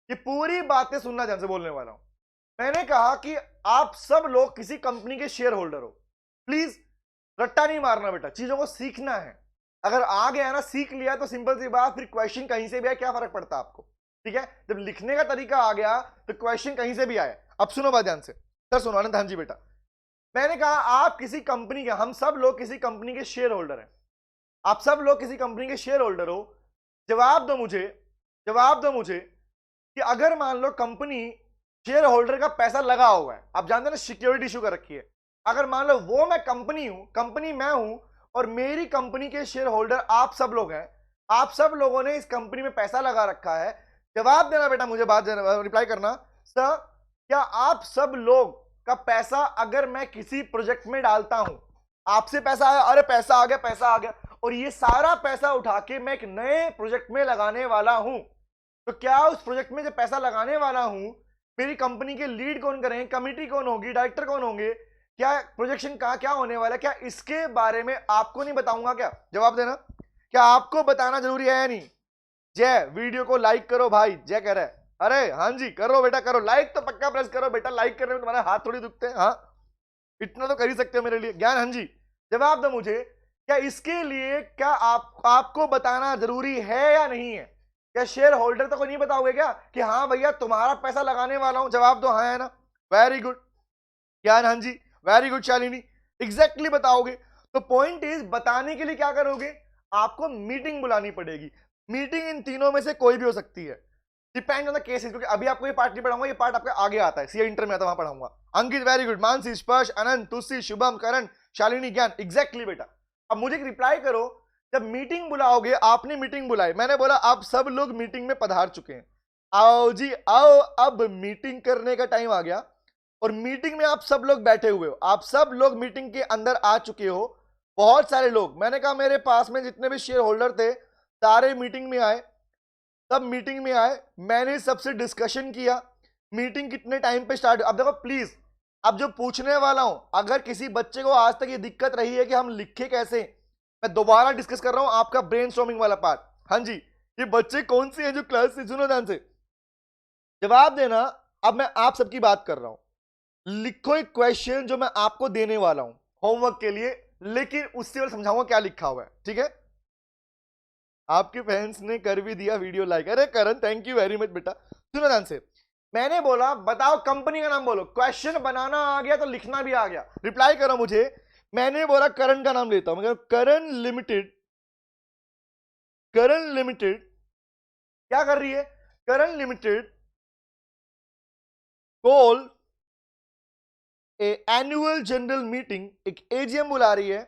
ये पूरी बातें सुनना, ध्यान से बोलने वाला हूं। मैंने कहा कि आप सब लोग किसी कंपनी के शेयर होल्डर हो, प्लीज रट्टा नहीं मारना बेटा, चीजों को सीखना है। अगर आ गया ना, सीख लिया, तो सिंपल सी बात, फिर क्वेश्चन कहीं से भी आए क्या फर्क पड़ता है आपको? ठीक है, जब लिखने का तरीका आ गया तो क्वेश्चन कहीं से भी आए। अब सुनो बात ध्यान से, सर सुनो आनंद। हाँ जी बेटा, मैंने कहा आप किसी कंपनी के, हम सब लोग किसी कंपनी के शेयर होल्डर हैं, आप सब लोग किसी कंपनी के शेयर होल्डर हो। जवाब दो मुझे, जवाब दो मुझे कि अगर मान लो कंपनी शेयर होल्डर का पैसा लगा हुआ है, आप जानते हैं ना सिक्योरिटी इशू कर रखी है, अगर मान लो वो मैं कंपनी हूं, कंपनी मैं हूं, और मेरी कंपनी के शेयर होल्डर आप सब लोग हैं, आप सब लोगों ने इस कंपनी में पैसा लगा रखा है। जवाब देना बेटा मुझे, बात रिप्लाई करना। सर क्या आप सब लोग का पैसा अगर मैं किसी प्रोजेक्ट में डालता हूं, आपसे पैसा आया, अरे पैसा आ गया, पैसा आ गया, और ये सारा पैसा उठा के मैं एक नए प्रोजेक्ट में लगाने वाला हूं, तो क्या उस प्रोजेक्ट में जो पैसा लगाने वाला हूं, मेरी कंपनी के लीड कौन करेंगे, कमिटी कौन होगी, डायरेक्टर कौन होंगे, क्या प्रोजेक्शन का क्या होने वाला है, क्या इसके बारे में आपको नहीं बताऊंगा क्या? जवाब देना, क्या आपको बताना जरूरी है या नहीं? जय, वीडियो को लाइक करो भाई, जय कह रहा है। अरे हाँ जी, करो बेटा, करो लाइक, तो पक्का प्रेस करो बेटा, लाइक करने में तुम्हारे हाथ थोड़ी दुखते हैं। हाँ इतना तो कर ही सकते हो मेरे लिए। ज्ञान, हाँ जी, जवाब दो मुझे, क्या इसके लिए क्या आपको बताना जरूरी है या नहीं है? क्या शेयर होल्डर तो को नहीं बताओगे क्या कि हाँ भैया तुम्हारा पैसा लगाने वाला हूं? जवाब दो, हाँ है ना? वेरी गुड ज्ञान, हाँ जी, वेरी गुड शालिनी, एग्जैक्टली बताओगे। तो पॉइंट इज, बताने के लिए क्या करोगे? आपको मीटिंग बुलानी पड़ेगी। मीटिंग इन तीनों में से कोई भी हो सकती है, डिपेंड ऑन द केसेस, क्योंकि अभी आपको ये पार्ट नहीं पढ़ाऊंगा, ये पार्ट आपका आगे आता है, सीए इंटर में आता है, वहां पढ़ाऊंगा। अंकित वेरी गुड, मानसी, स्पर्श, अनंत, तुलसी, शुभम, करण, शालिनी, ज्ञान, एग्जैक्टली बेटा। अब मुझे एक रिप्लाई करो, जब मीटिंग बुलाओगे, आपने मीटिंग बुलाई, मैंने बोला आप सब लोग मीटिंग में पधार चुके हैं, आओ जी आओ, अब मीटिंग करने का टाइम आ गया, और मीटिंग में आप सब लोग बैठे हुए हो, आप सब लोग मीटिंग के अंदर आ चुके हो, बहुत सारे लोग, मैंने कहा मेरे पास में जितने भी शेयर होल्डर थे सारे मीटिंग में आए, सब मीटिंग में आए, मैंने सबसे डिस्कशन किया, मीटिंग कितने टाइम पे स्टार्ट। अब देखो प्लीज, अब जो पूछने वाला हूं, अगर किसी बच्चे को आज तक ये दिक्कत रही है कि हम लिखे कैसे, मैं दोबारा डिस्कस कर रहा हूं आपका ब्रेनस्टॉर्मिंग वाला पार्ट। हाँ जी, ये बच्चे कौन से हैं जो क्लास से, सुनो ध्यान से जवाब देना। अब मैं आप सबकी बात कर रहा हूं, लिखो एक क्वेश्चन जो मैं आपको देने वाला हूं होमवर्क के लिए, लेकिन उससे और समझाऊंगा क्या लिखा हुआ है, ठीक है। आपके फैंस ने कर भी दिया वीडियो लाइक, अरे करण थैंक यू वेरी मच बेटा। सुनो ध्यान से, मैंने बोला बताओ कंपनी का नाम बोलो, क्वेश्चन बनाना आ गया तो लिखना भी आ गया, रिप्लाई करो मुझे। मैंने बोला करण का नाम लेता हूं, मैं करण लिमिटेड, करण लिमिटेड क्या कर रही है, करण लिमिटेड कॉल ए एनुअल जनरल मीटिंग, एक एजीएम बुला रही है,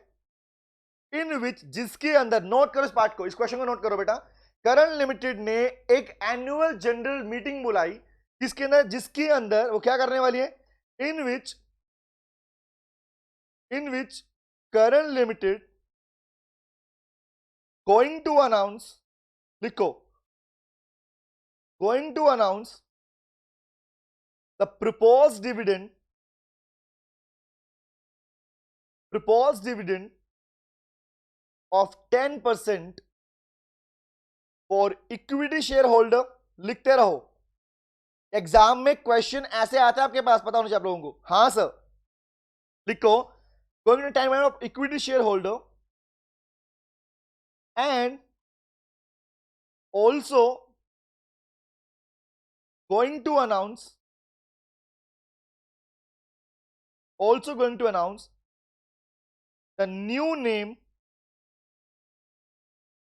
इन विच, जिसके अंदर, नोट करो इस पार्ट को, इस क्वेश्चन को नोट करो बेटा, करण लिमिटेड ने एक एनुअल जनरल मीटिंग बुलाई, जिसके अंदर वो क्या करने वाली है, in which Karan limited going to announce, लिखो, going to announce the proposed dividend of 10% for equity share holder. लिखते रहो, एग्जाम में क्वेश्चन ऐसे आते हैं आपके पास, पता होना चाहिए आप लोगों को। हाँ सर, लिखो, going to time of equity share holder and also going to announce the new name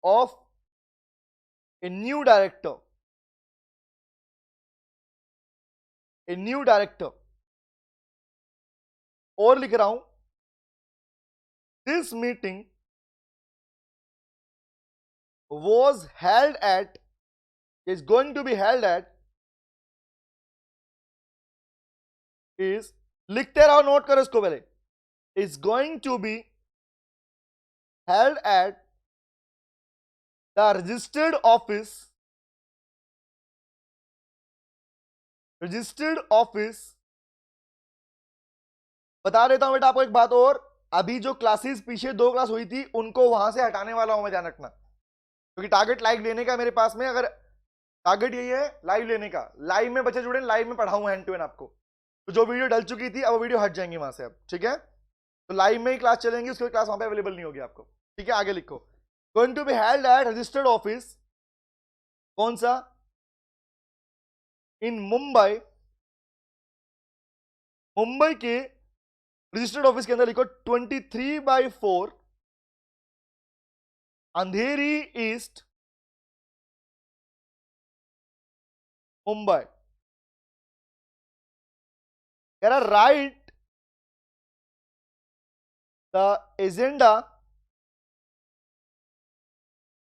of a new director, और लिख रहा हूं, this meeting was held at, is going to be held at, is, लिखते रहो, note करो इसको पहले, is going to be held at the registered office। बता देता हूं बेटा आपको एक बात और, अभी जो क्लासेस पीछे 2 क्लास हुई थी उनको वहां से हटाने वाला हूं मैं, ध्यान रखना, क्योंकि टारगेट लाइव लेने का मेरे पास में, अगर टारगेट यही है लाइव लेने का, लाइव में बच्चे जुड़े, लाइव में पढ़ाऊंगा हैंड टू हैंड आपको, तो जो वीडियो डल चुकी थी अब वो वीडियो हट जाएंगी वहां से अब, ठीक है। तो लाइव में ही क्लास चलेंगी, उसके क्लास वहां पे अवेलेबल नहीं होगी आपको, ठीक है। आगे लिखो, going to be held at registered office, कौन सा, इन मुंबई, मुंबई के रजिस्टर्ड ऑफिस के अंदर लिखो 23/4 अंधेरी ईस्ट मुंबई। कह रहा right the agenda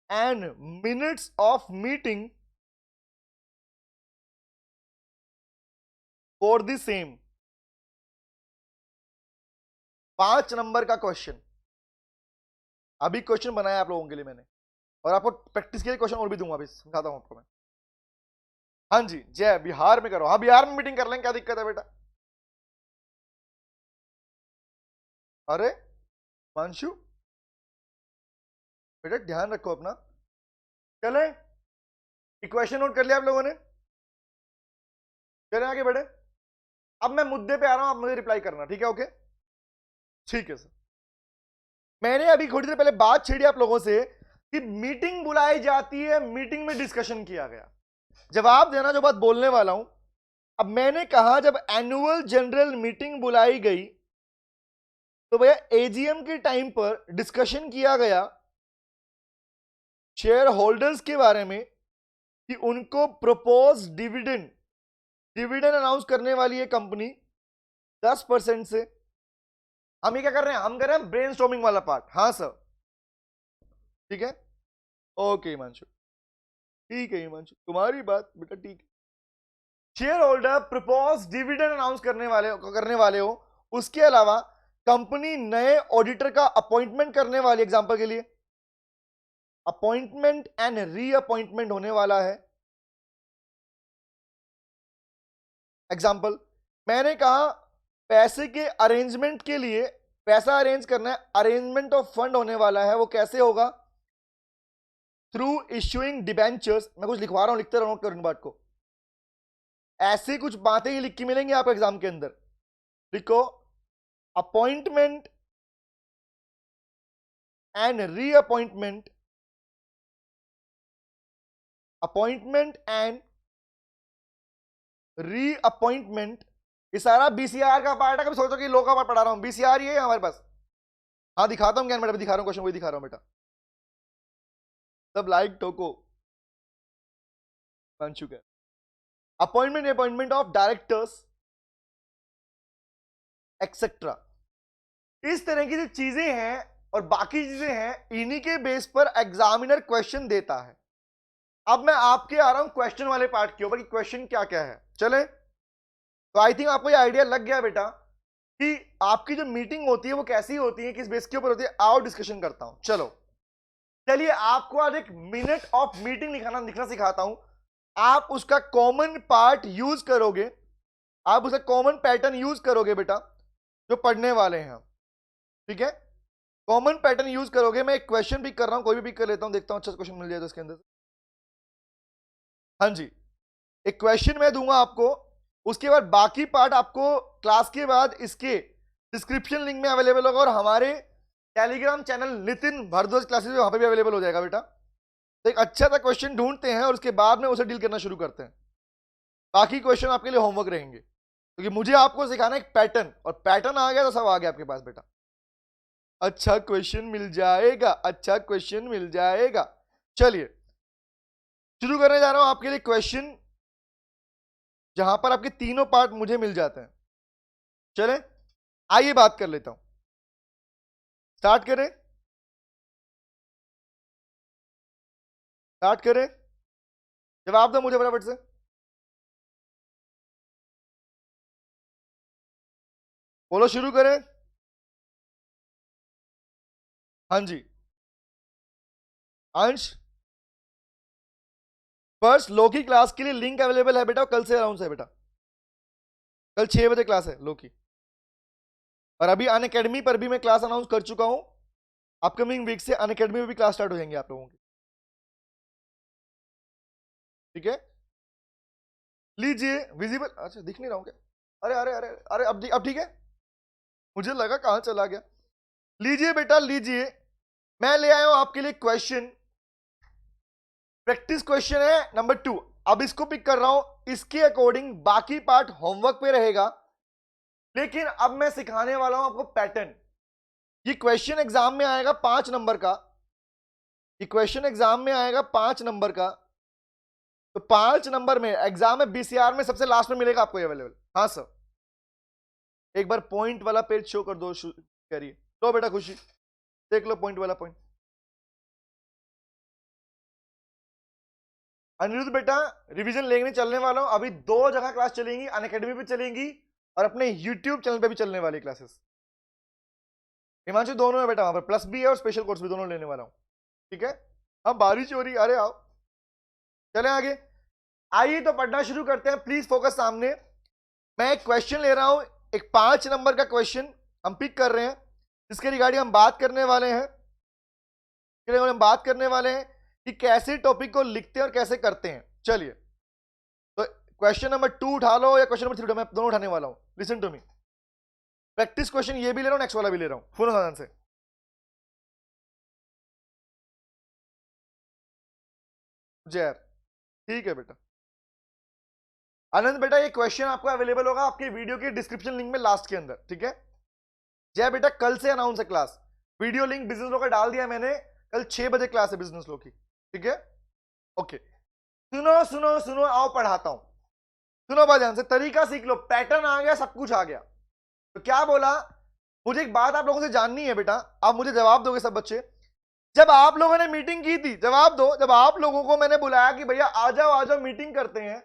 and minutes of meeting for the same. 5 number का क्वेश्चन, अभी क्वेश्चन बनाया आप लोगों के लिए मैंने, और आपको प्रैक्टिस के लिए क्वेश्चन और भी दूंगा, अभी समझाता हूं आपको मैं। हाँ जी, जय, बिहार में करो, हाँ बिहार में मीटिंग कर लेंगे, क्या दिक्कत है बेटा। अरे मानशु बेटा ध्यान रखो अपना, चले, इक्वेशन नोट कर लिया आप लोगों ने, चले आगे बढ़े। अब मैं मुद्दे पे आ रहा हूं, आप मुझे रिप्लाई करना, ठीक है, ओके, ठीक है सर। मैंने अभी थोड़ी देर पहले बात छेड़ी आप लोगों से कि मीटिंग बुलाई जाती है, मीटिंग में डिस्कशन किया गया, जवाब देना जो बात बोलने वाला हूं। अब मैंने कहा जब एनुअल जनरल मीटिंग बुलाई गई तो भैया एजीएम के टाइम पर डिस्कशन किया गया, शेयर होल्डर्स के बारे में कि उनको प्रपोज डिविडेंड अनाउंस करने वाली है कंपनी 10% से। हम ये क्या कर रहे हैं, हम कर रहे हैं ब्रेनस्टॉर्मिंग वाला पार्ट। हाँ सर, ठीक है, ओके हिमांशु, ठीक है हिमांशु, तुम्हारी बात बेटा ठीक है। Share holder propose dividend announce करने वाले हो, उसके अलावा कंपनी नए ऑडिटर का अपॉइंटमेंट करने वाली, एग्जांपल के लिए अपॉइंटमेंट एंड रीअपॉइंटमेंट होने वाला है। एग्जांपल, मैंने कहा पैसे के अरेंजमेंट के लिए पैसा अरेंज करना है, अरेंजमेंट ऑफ फंड होने वाला है। वो कैसे होगा? Through issuing debentures. मैं कुछ लिखवा रहा हूं, लिखते रहो, नोट करो बात को। ऐसी कुछ बातें ही लिख के मिलेंगी आपको एग्जाम के अंदर। लिखो appointment and reappointment, appointment and reappointment, ये सारा बीसीआर का पार्ट है। कभी सोचो कि लो का पार्ट पढ़ा रहा हूं, बीसीआर ये है हमारे पास। हाँ दिखाता हूं ज्ञान बेटा, दिखा रहा हूं क्वेश्चन, वही दिखा रहा हूं बेटा। सब लाइक ठोको, बन चुका है। अपॉइंटमेंट ऑफ डायरेक्टर्स एक्सेट्रा, इस तरह की जो चीजें हैं और बाकी चीजें हैं, इन्हीं के बेस पर एग्जामिनर क्वेश्चन देता है। अब मैं आपके आ रहा हूं क्वेश्चन वाले पार्ट के ऊपर कि क्वेश्चन क्या क्या है। चले, तो आई थिंक आपको ये आइडिया लग गया बेटा कि आपकी जो मीटिंग होती है वो कैसी होती है, किस बेस के ऊपर होती है। आओ डिस्कशन करता हूं। चलो चलिए, आपको आज एक मिनट ऑफ मीटिंग लिखना सिखाता हूं। आप उसका कॉमन पार्ट यूज करोगे, आप उसका कॉमन पैटर्न यूज करोगे बेटा, जो पढ़ने वाले हैं हम, ठीक है। कॉमन पैटर्न यूज करोगे। मैं एक क्वेश्चन पिक कर रहा हूं, कोई भी पिक कर लेता हूं, देखता हूं अच्छा क्वेश्चन मिल जाए तो इसके अंदर। हाँ जी, एक क्वेश्चन मैं दूंगा आपको, उसके बाद बाकी पार्ट आपको क्लास के बाद इसके डिस्क्रिप्शन लिंक में अवेलेबल होगा, और हमारे Telegram channel Nitin Bhardwaj classes वहां पे भी अवेलेबल हो जाएगा बेटा। तो एक अच्छा सा क्वेश्चन ढूंढते हैं और उसके बाद में उसे डील करना शुरू करते हैं। बाकी क्वेश्चन आपके लिए होमवर्क रहेंगे, क्योंकि मुझे आपको सिखाना है एक पैटर्न, और पैटर्न आ गया तो सब आ गया आपके पास बेटा। अच्छा क्वेश्चन मिल जाएगा, अच्छा क्वेश्चन मिल जाएगा। चलिए शुरू करने जा रहा हूं आपके लिए क्वेश्चन, जहां पर आपके तीनों पार्ट मुझे मिल जाते हैं। चले आइए बात कर लेता हूं, स्टार्ट करें, स्टार्ट करें। जवाब दो मुझे फटाफट से, बोलो शुरू करें। हाँ जी अंश, फर्स्ट लो की क्लास के लिए लिंक अवेलेबल है बेटा, कल से अराउंड है बेटा, कल 6 बजे क्लास है लो की। और अभी अनअकैडमी पर भी मैं क्लास अनाउंस कर चुका हूं, अपकमिंग वीक से अनअकैडमी में भी क्लास स्टार्ट हो जाएंगे आप लोगों की, ठीक है। लीजिए विजिबल, अच्छा दिख नहीं रहा हूं क्या? अरे अरे अरे अरे, अब ठीक है, मुझे लगा कहां चला गया। लीजिए बेटा लीजिए, मैं ले आया हूं आपके लिए क्वेश्चन, प्रैक्टिस क्वेश्चन है नंबर 2। अब इसको पिक कर रहा हूं, इसके अकॉर्डिंग बाकी पार्ट होमवर्क पे रहेगा, लेकिन अब मैं सिखाने वाला हूं आपको पैटर्न। ये क्वेश्चन एग्जाम में आएगा 5 नंबर का, ये क्वेश्चन एग्जाम में आएगा 5 नंबर का। तो 5 नंबर में एग्जाम में बीसीआर में सबसे लास्ट में मिलेगा आपको अवेलेबल। हाँ सर, एक बार पॉइंट वाला पेज शो कर दो, करिए। लो बेटा खुशी, देख लो पॉइंट वाला पॉइंट। अनिरुद्ध बेटा रिवीजन लेने चलने वाला हूं, अभी 2 जगह क्लास चलेंगी, अनअकैडमी पे चलेंगी और अपने यूट्यूब चैनल पे भी चलने वाली क्लासेस। हिमांशु दोनों है बेटा, वहां पर प्लस भी है और स्पेशल कोर्स भी, दोनों लेने वाला हूं, ठीक है। हाँ बारिश हो रही, अरे आओ चले आगे। आइए तो पढ़ना शुरू करते हैं, प्लीज फोकस सामने। मैं एक क्वेश्चन ले रहा हूं, एक 5 नंबर का क्वेश्चन हम पिक कर रहे हैं, जिसके रिगार्डिंग हम बात करने वाले हैं, हम बात करने वाले हैं कि कैसे टॉपिक को लिखते हैं और कैसे करते हैं। चलिए तो क्वेश्चन नंबर 2 उठा लो या क्वेश्चन नंबर 3 उठा, मैं दोनों उठाने वाला हूं। Listen to me, practice question ये भी ले रहा हूं, नेक्स्ट वाला भी ले रहा हूं, फुल ध्यान से। जय, ठीक है बेटा। आनंद बेटा ये क्वेश्चन आपको अवेलेबल होगा आपके वीडियो के डिस्क्रिप्शन लिंक में लास्ट के अंदर, ठीक है। जय बेटा कल से अनाउंस है क्लास, वीडियो लिंक बिजनेस लो का डाल दिया मैंने, कल 6 बजे क्लास है बिजनेस लो की, ठीक है, ओके। सुनो सुनो सुनो, आओ पढ़ाता हूं, सुनो बात ध्यान से, तरीका सीख लो, पैटर्न आ गया, सब कुछ आ गया। तो क्या बोला, मुझे एक बात आप लोगों से जाननी है बेटा, आप मुझे जवाब दोगे सब बच्चे। जब आप लोगों ने मीटिंग की थी, जवाब दो, जब आप लोगों को मैंने बुलाया कि भैया आ जाओ मीटिंग करते हैं,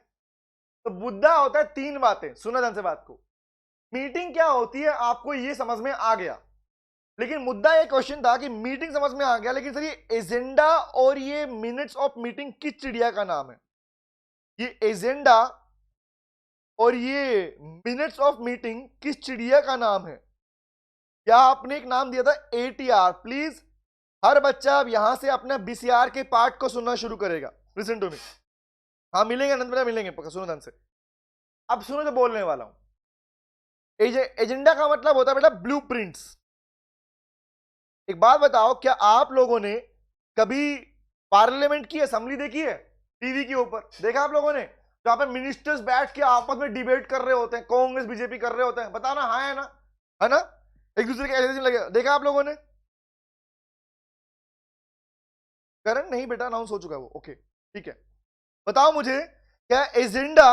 तो मुद्दा होता है 3 बातें। सुना ध्यान से बात को, मीटिंग क्या होती है आपको ये समझ में आ गया, लेकिन मुद्दा ये क्वेश्चन था कि मीटिंग समझ में आ गया, लेकिन सर ये एजेंडा और ये मिनट्स ऑफ मीटिंग किस चिड़िया का नाम है? ये एजेंडा और ये मिनट्स ऑफ मीटिंग किस चिड़िया का नाम है? क्या आपने एक नाम दिया था एटीआर। प्लीज हर बच्चा अब यहां से अपने बीसीआर के पार्ट को सुनना शुरू करेगा। लिसन टू मी, हाँ मिलेंगे अनंत बेटा, मिलेंगे पक्का, सुनो ध्यान से। अब सुनो जो बोलने वाला हूं, एजेंडा का मतलब होता है बेटा ब्लूप्रिंट्स। एक बात बताओ, क्या आप लोगों ने कभी पार्लियामेंट की असेंबली देखी है? टीवी के ऊपर देखा आप लोगों ने, जहां पे मिनिस्टर्स बैठ के आपस में डिबेट कर रहे होते हैं, कांग्रेस बीजेपी कर रहे होते हैं, बताना हाँ है ना, है ना, एक दूसरे के ऐसे लगे, देखा आप लोगों ने? करंट नहीं बेटा, अनाउंस हो चुका है वो, ओके ठीक है। बताओ मुझे क्या एजेंडा,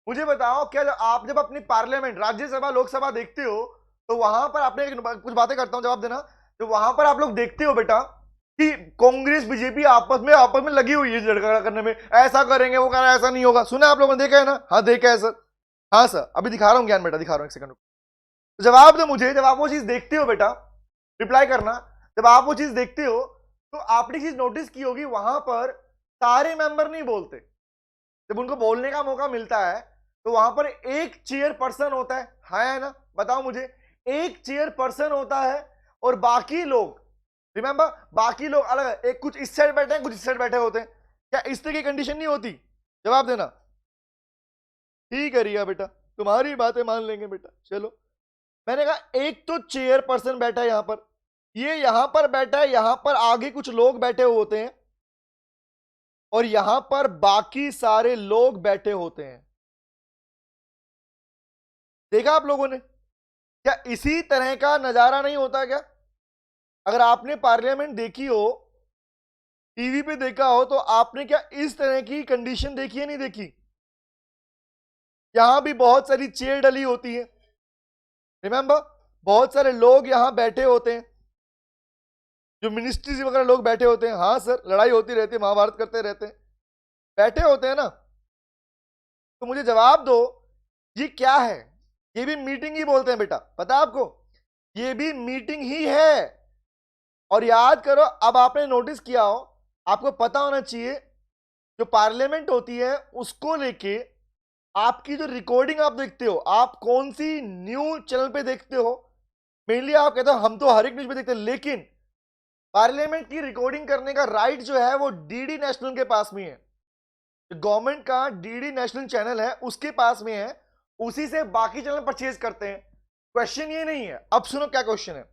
मुझे बताओ क्या आप जब अपनी पार्लियामेंट, राज्यसभा, लोकसभा देखते हो, तो वहां पर आपने कुछ बातें करता हूं, जवाब देना। तो वहां पर आप लोग देखते हो बेटा कि कांग्रेस बीजेपी आपस में लगी हुई है झगड़ा करने में, ऐसा करेंगे वो करेंगे, ऐसा नहीं होगा। सुना आप लोगों ने, देखा है ना? हाँ देखा है सर, हाँ सर, अभी दिखा रहा हूं ज्ञान बेटा, दिखा रहा हूं, एक सेकंड। तो जवाब दो मुझे, जब आप वो चीज देखते हो बेटा, रिप्लाई करना, जब आप वो चीज देखते हो तो आपने चीज नोटिस की होगी, वहां पर सारे मेंबर नहीं बोलते, जब उनको बोलने का मौका मिलता है तो वहां पर एक चेयर पर्सन होता है ना? बताओ मुझे, एक चेयर पर्सन होता है और बाकी लोग, रिमेंबर, बाकी लोग अलग है, एक कुछ इस साइड बैठे हैं, कुछ इस साइड बैठे होते हैं। क्या इस तरह की कंडीशन नहीं होती? जवाब देना। ठीक है रिया बेटा, तुम्हारी बातें मान लेंगे बेटा, चलो। मैंने कहा एक तो चेयर पर्सन बैठा है यहां पर, ये यहां पर बैठा है, यहां पर आगे कुछ लोग बैठे होते हैं और यहां पर बाकी सारे लोग बैठे होते हैं। देखा आप लोगों ने? क्या इसी तरह का नजारा नहीं होता क्या? अगर आपने पार्लियामेंट देखी हो, टीवी पे देखा हो, तो आपने क्या इस तरह की कंडीशन देखी है? नहीं देखी? यहां भी बहुत सारी चेयर डली होती है, रिमेंबर, बहुत सारे लोग यहां बैठे होते हैं, जो मिनिस्ट्री वगैरह लोग बैठे होते हैं। हाँ सर, लड़ाई होती रहती है, महाभारत करते रहते हैं, बैठे होते हैं ना। तो मुझे जवाब दो, ये क्या है? ये भी मीटिंग ही बोलते हैं बेटा, पता है आपको, ये भी मीटिंग ही है। और याद करो, अब आपने नोटिस किया हो, आपको पता होना चाहिए, जो पार्लियामेंट होती है उसको लेके आपकी जो रिकॉर्डिंग आप देखते हो, आप कौन सी न्यूज चैनल पे देखते हो? मेनली आप कहते हो हम तो हर एक न्यूज पे देखते हैं, लेकिन पार्लियामेंट की रिकॉर्डिंग करने का राइट जो है वो डीडी नेशनल के पास में है। गवर्नमेंट का डीडी नेशनल चैनल है, उसके पास में है, उसी से बाकी चैनल परचेज करते हैं। क्वेश्चन ये नहीं है, अब सुनो क्या क्वेश्चन है।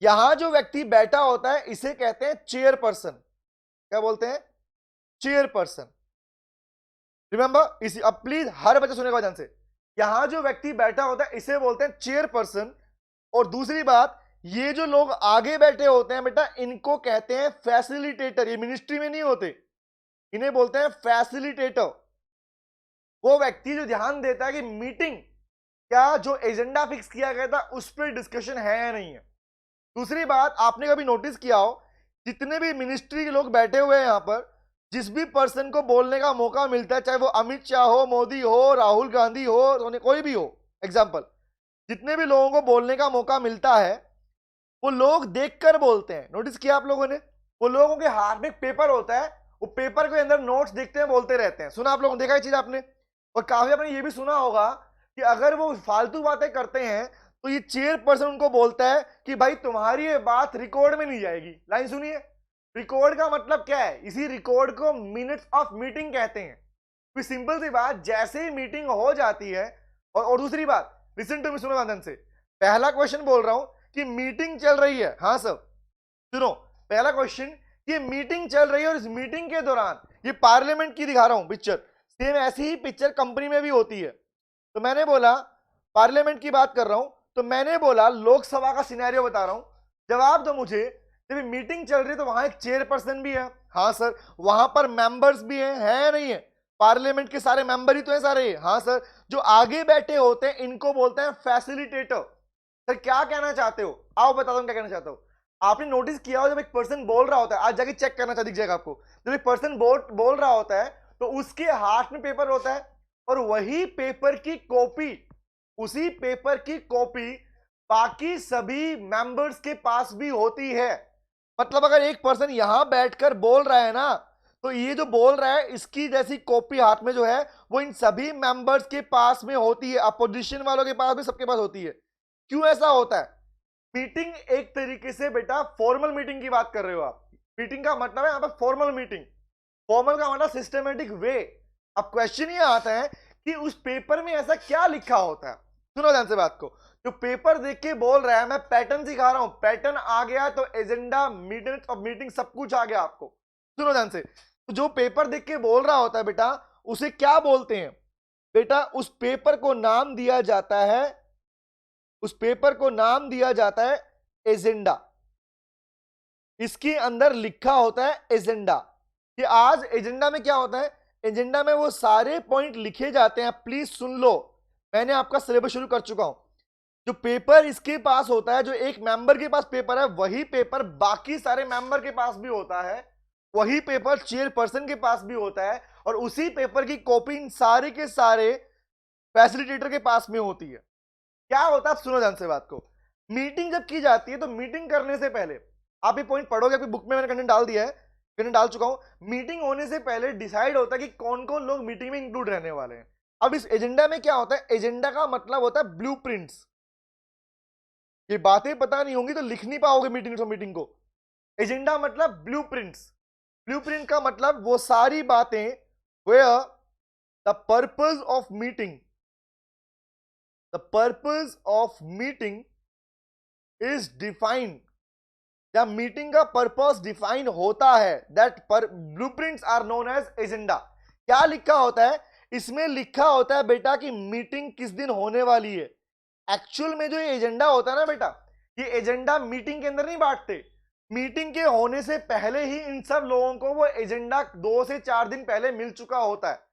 यहां जो व्यक्ति बैठा होता है इसे कहते हैं चेयरपर्सन। क्या बोलते हैं? चेयरपर्सन। रिमेंबर, इसी, अब प्लीज हर बच्चा सुनेगा ध्यान से, यहां जो व्यक्ति बैठा होता है इसे बोलते हैं चेयरपर्सन। और दूसरी बात, ये जो लोग आगे बैठे होते हैं बेटा, इनको कहते हैं फैसिलिटेटर। ये मिनिस्ट्री में नहीं होते, इन्हें बोलते हैं फैसिलिटेटर। वो व्यक्ति जो ध्यान देता है कि मीटिंग क्या जो एजेंडा फिक्स किया गया था उस पर डिस्कशन है या नहीं है। दूसरी बात, आपने कभी नोटिस किया हो, जितने भी मिनिस्ट्री के लोग बैठे हुए हैं यहां पर, जिस भी पर्सन को बोलने का मौका मिलता है, चाहे वो अमित शाह हो, मोदी हो, राहुल गांधी हो, कोई भी हो, एग्जाम्पल, जितने भी लोगों को बोलने का मौका मिलता है वो लोग देखकर बोलते हैं। नोटिस किया आप लोगों ने? वो लोगों के हाथ में पेपर होता है, वो पेपर के अंदर नोट्स देखते हैं, बोलते रहते हैं। सुना आप लोगों ने? देखा ये चीज आपने? और काफी आपने ये भी सुना होगा कि अगर वो फालतू बातें करते हैं तो ये चेयरपर्सन उनको बोलता है कि भाई तुम्हारी ये बात रिकॉर्ड में नहीं जाएगी। लाइन सुनिए, रिकॉर्ड का मतलब क्या है? इसी रिकॉर्ड को मिनट्स ऑफ मीटिंग कहते हैं। कोई सिंपल सी बात, जैसे ही मीटिंग हो जाती है, और दूसरी बात, लिसन टू मी, सुनो ध्यान से। पहला क्वेश्चन बोल रहा हूं कि मीटिंग चल रही है, हाँ सर सुनो, पहला क्वेश्चन, ये मीटिंग चल रही है और इस मीटिंग के दौरान, ये पार्लियामेंट की दिखा रहा हूं पिक्चर, सेम ऐसी ही पिक्चर कंपनी में भी होती है। तो मैंने बोला पार्लियामेंट की बात कर रहा हूं, तो मैंने बोला लोकसभा का सिनेरियो बता रहा हूं। जवाब दो मुझे, जब मीटिंग चल रही है तो वहां एक चेयरपर्सन भी है, हाँ सर। वहां पर मेंबर्स भी हैं, है नहीं है? पार्लियामेंट के सारे मेंबर ही तो हैं सारे। हाँ सर। जो आगे बैठे होते हैं इनको बोलते हैं फैसिलिटेटर। सर क्या कहना चाहते हो? आओ बता दो क्या कहना चाहते हो। आपने नोटिस किया हो जब एक पर्सन बोल रहा होता है, आज जाके चेक करना चाहिए, दिख जाएगा आपको। जब एक पर्सन बोल रहा होता है तो उसके हाथ में पेपर होता है, और वही पेपर की कॉपी, उसी पेपर की कॉपी बाकी सभी मेंबर्स के पास भी होती है। मतलब अगर एक पर्सन यहां बैठकर बोल रहा है ना, तो ये जो बोल रहा है इसकी जैसी कॉपी हाथ में जो है वो इन सभी मेंबर्स के पास में होती है, अपोजिशन वालों के पास भी, सबके पास होती है। क्यों ऐसा होता है? मीटिंग एक तरीके से बेटा फॉर्मल मीटिंग की बात कर रहे हो आप। मीटिंग का मतलब है यहां पर फॉर्मल मीटिंग। फॉर्मल का मतलब सिस्टमेटिक वे। अब क्वेश्चन ये आता है कि उस पेपर में ऐसा क्या लिखा होता है। सुनो ध्यान से बात को। जो पेपर देख के बोल रहा है, मैं पैटर्न सिखा रहा हूं, पैटर्न आ गया तो एजेंडा, मीटिंग और मीटिंग सब कुछ आ गया आपको। सुनो ध्यान से। तो जो पेपर देख के बोल रहा होता है बेटा, उसे क्या बोलते हैं? बेटा उस पेपर को नाम दिया जाता है, उस पेपर को नाम दिया जाता है एजेंडा। इसके अंदर लिखा होता है एजेंडा। कि आज एजेंडा में क्या होता है? एजेंडा में वो सारे पॉइंट लिखे जाते हैं। प्लीज सुन लो, मैंने आपका सिलेबस शुरू कर चुका हूं। जो पेपर इसके पास होता है, जो एक मेंबर के पास पेपर है, वही पेपर बाकी सारे मेंबर के पास भी होता है, वही पेपर चेयरपर्सन के पास भी होता है, और उसी पेपर की कॉपी इन सारे के सारे फैसिलिटेटर के पास में होती है। क्या होता है? सुनो ध्यान से बात को। मीटिंग जब की जाती है तो मीटिंग करने से पहले आप ये पॉइंट पढ़ोगे, आपकी बुक में मैंने कंटेंट डाल दिया है, कंटेंट डाल चुका हूं। मीटिंग होने से पहले डिसाइड होता है कि कौन कौन लोग मीटिंग में इंक्लूड रहने वाले हैं। अब इस एजेंडा में क्या होता है? एजेंडा का मतलब होता है ब्लूप्रिंट्स। ये बातें पता नहीं होंगी तो लिख नहीं पाओगे मीटिंग को। एजेंडा मतलब ब्लूप्रिंट्स। ब्लूप्रिंट का मतलब वो सारी बातें where the purpose of meeting, the purpose of meeting is defined, जब मीटिंग का पर्पस डिफाइन होता है, that blueprints are known as agenda. क्या लिखा होता है इसमें? लिखा होता है बेटा कि मीटिंग किस दिन होने वाली है। एक्चुअल में जो ये एजेंडा होता है ना बेटा, ये एजेंडा मीटिंग के अंदर नहीं बांटते। मीटिंग के होने से पहले ही इन सब लोगों को वो एजेंडा 2 से 4 दिन पहले मिल चुका होता है।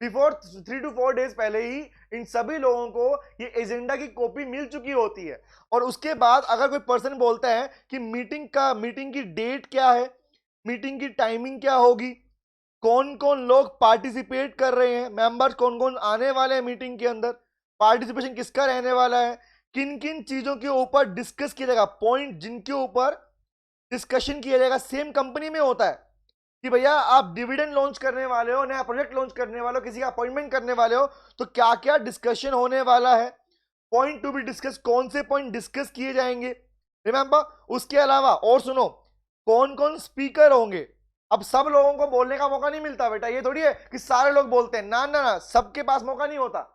बिफोर 3 to 4 डेज पहले ही इन सभी लोगों को ये एजेंडा की कॉपी मिल चुकी होती है। और उसके बाद अगर कोई पर्सन बोलता है कि मीटिंग की डेट क्या है, मीटिंग की टाइमिंग क्या होगी, कौन कौन लोग पार्टिसिपेट कर रहे हैं, मेंबर्स कौन कौन आने वाले हैं मीटिंग के अंदर, पार्टिसिपेशन किसका रहने वाला है, किन किन चीजों के ऊपर डिस्कस किया जाएगा, पॉइंट जिनके ऊपर डिस्कशन किया जाएगा। सेम कंपनी में होता है कि भैया आप डिविडेंड लॉन्च करने वाले हो, नया प्रोजेक्ट लॉन्च करने वाले हो, किसी का अपॉइंटमेंट करने वाले हो, तो क्या क्या डिस्कशन होने वाला है, पॉइंट टू बी डिस्कस, कौन से पॉइंट डिस्कस किए जाएंगे, रिमेंबर। उसके अलावा और सुनो, कौन कौन स्पीकर होंगे। अब सब लोगों को बोलने का मौका नहीं मिलता बेटा, ये थोड़ी है कि सारे लोग बोलते हैं, ना ना ना, सबके पास मौका नहीं होता।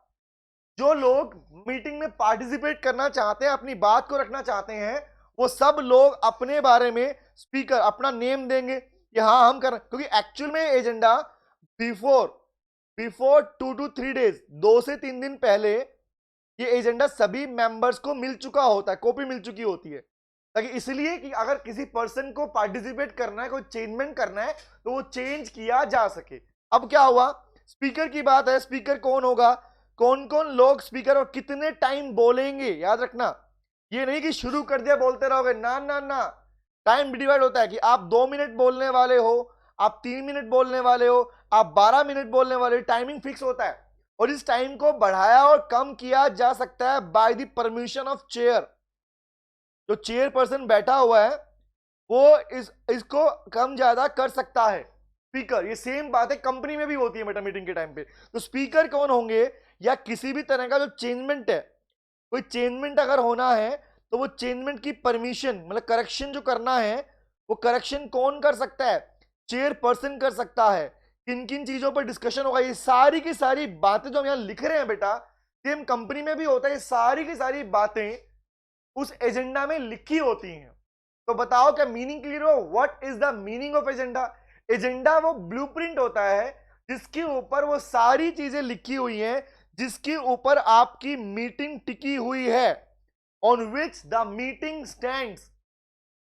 जो लोग मीटिंग में पार्टिसिपेट करना चाहते हैं, अपनी बात को रखना चाहते हैं, वो सब लोग अपने बारे में स्पीकर अपना नेम देंगे कि हाँ हम कर, क्योंकि एक्चुअल में एजेंडा बिफोर 2 to 3 डेज, 2 से 3 दिन पहले ये एजेंडा सभी मेंबर्स को मिल चुका होता है, कॉपी मिल चुकी होती है। ताकि इसलिए कि अगर किसी पर्सन को पार्टिसिपेट करना है, कोई चेंजमेंट करना है, तो वो चेंज किया जा सके। अब क्या हुआ? स्पीकर की बात है। स्पीकर कौन होगा, कौन कौन लोग स्पीकर और कितने टाइम बोलेंगे, याद रखना। ये नहीं कि शुरू कर दिया बोलते रहोगे, ना ना ना। टाइम डिवाइड होता है कि आप 2 मिनट बोलने वाले हो, आप 3 मिनट बोलने वाले हो, आप 12 मिनट बोलने वाले हो। टाइमिंग फिक्स होता है और इस टाइम को बढ़ाया और कम किया जा सकता है by the permission of chair. जो चेयर पर्सन बैठा हुआ है वो इसको कम ज्यादा कर सकता है, स्पीकर। ये सेम बात है कंपनी में भी होती है बेटा मीटिंग के टाइम पे। तो स्पीकर कौन होंगे, या किसी भी तरह का जो चेंजमेंट है, कोई चेंजमेंट अगर होना है तो वो चेंजमेंट की परमिशन, मतलब करेक्शन जो करना है, वो करेक्शन कौन कर सकता है? चेयर पर्सन कर सकता है। किन किन चीजों पर डिस्कशन होगा, ये सारी की सारी बातें जो हम यहां लिख रहे हैं बेटा, सेम कंपनी में भी होता है। ये सारी की सारी बातें उस एजेंडा में लिखी होती हैं। तो बताओ क्या मीनिंग क्लियर हो? What is the meaning of agenda? Agenda वो ब्लूप्रिंट होता है जिसके ऊपर वो सारी चीजें लिखी हुई हैं, जिसके ऊपर आपकी मीटिंग टिकी हुई है, on which the meeting stands.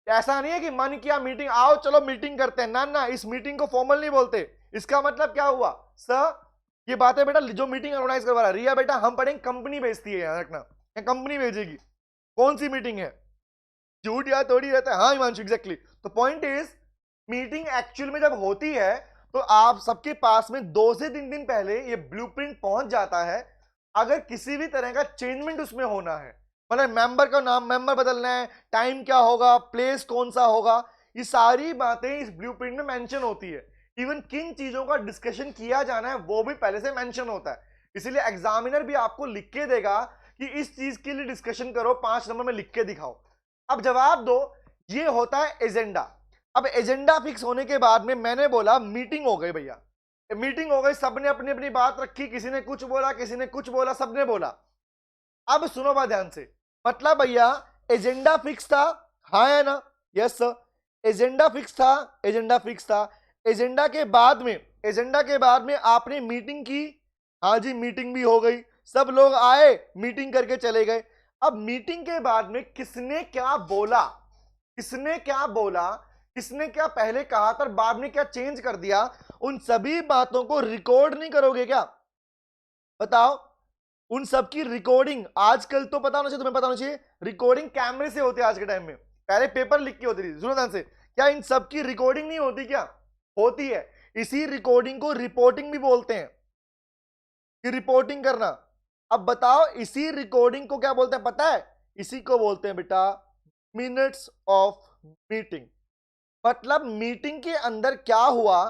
ऐसा नहीं है कि मन किया मीटिंग, आओ चलो मीटिंग करते हैं, ना ना, इस मीटिंग को फॉर्मल नहीं बोलते। इसका मतलब क्या हुआ सर, ये बातें बेटा जो मीटिंग ऑर्गेनाइज करवा रहा है, रिया बेटा हम पढ़ेंगे कंपनी भेजती है, याद रखना, कंपनी भेजेगी। कौन सी मीटिंग है, झूठ या थोड़ी रहता है। हाँ हिमांशु एग्जैक्टली। तो पॉइंट इज, मीटिंग एक्चुअल में जब होती है तो आप सबके पास में 2 से 3 दिन पहले ये ब्लूप्रिंट पहुंच जाता है। अगर किसी भी तरह का चेंजमेंट उसमें होना है, मतलब मेंबर का नाम, मेंबर बदलना है, टाइम क्या होगा, प्लेस कौन सा होगा, ये सारी बातें इस ब्लूप्रिंट में मेंशन होती है। इवन किन चीजों का डिस्कशन किया जाना है वो भी पहले से मेंशन होता है। इसीलिए एग्जामिनर भी आपको लिख के देगा कि इस चीज के लिए डिस्कशन करो, 5 नंबर में लिख के दिखाओ। अब जवाब दो, ये होता है एजेंडा। अब एजेंडा फिक्स होने के बाद में मैंने बोला मीटिंग हो गई भैया, मीटिंग हो गई, सबने अपनी अपनी बात रखी, किसी ने कुछ बोला, किसी ने कुछ बोला, सबने बोला। अब सुनो बात ध्यान से, मतलब भैया एजेंडा फिक्स था, हाँ है ना, यस सर, एजेंडा फिक्स था, एजेंडा फिक्स था। एजेंडा के बाद में आपने मीटिंग की, हाँ जी मीटिंग भी हो गई, सब लोग आए, मीटिंग करके चले गए। अब मीटिंग के बाद में किसने क्या बोला, किसने क्या बोला, किसने क्या पहले कहा था, बाद में क्या चेंज कर दिया, उन सभी बातों को रिकॉर्ड नहीं करोगे क्या? बताओ, उन सब की रिकॉर्डिंग आजकल तो पता होना चाहिए, तुम्हें पता होना चाहिए, रिकॉर्डिंग कैमरे से होती है आज के टाइम में, पहले पेपर लिख के होती थी। सुनो ध्यान से, क्या इन सब की रिकॉर्डिंग नहीं होती क्या? होती है। इसी रिकॉर्डिंग को रिपोर्टिंग भी बोलते हैं, कि रिपोर्टिंग करना। अब बताओ इसी रिकॉर्डिंग को क्या बोलते हैं पता है? इसी को बोलते हैं बेटा मिनट्स ऑफ मीटिंग। मतलब मीटिंग के अंदर क्या हुआ,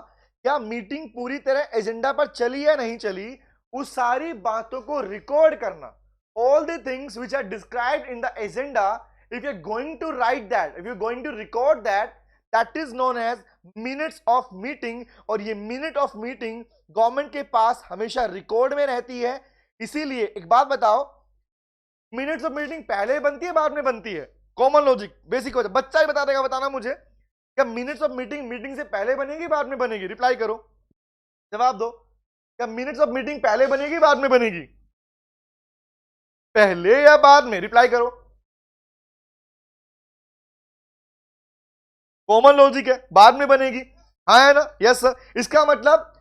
क्या मीटिंग पूरी तरह एजेंडा पर चली या नहीं चली, उस सारी बातों को रिकॉर्ड करना। All the things which are described in the agenda, if you are going to write that, if you are going to record that, that is known as minutes of meeting. और ये minute of meeting government के पास हमेशा record में रहती है। इसीलिए एक बात बताओ, मिनट्स ऑफ मीटिंग पहले बनती है बाद में बनती है? कॉमन लॉजिक, बेसिक होता है, बच्चा ही बता देगा, बताना मुझे, क्या मिनट्स ऑफ मीटिंग मीटिंग से पहले बनेगी बाद में बनेगी? रिप्लाई करो, जवाब दो, क्या मिनट्स ऑफ मीटिंग पहले बनेगी बाद में बनेगी? पहले या बाद में? रिप्लाई करो। कॉमन लॉजिक है, बाद में बनेगी, हाँ है ना, यस सर। इसका मतलब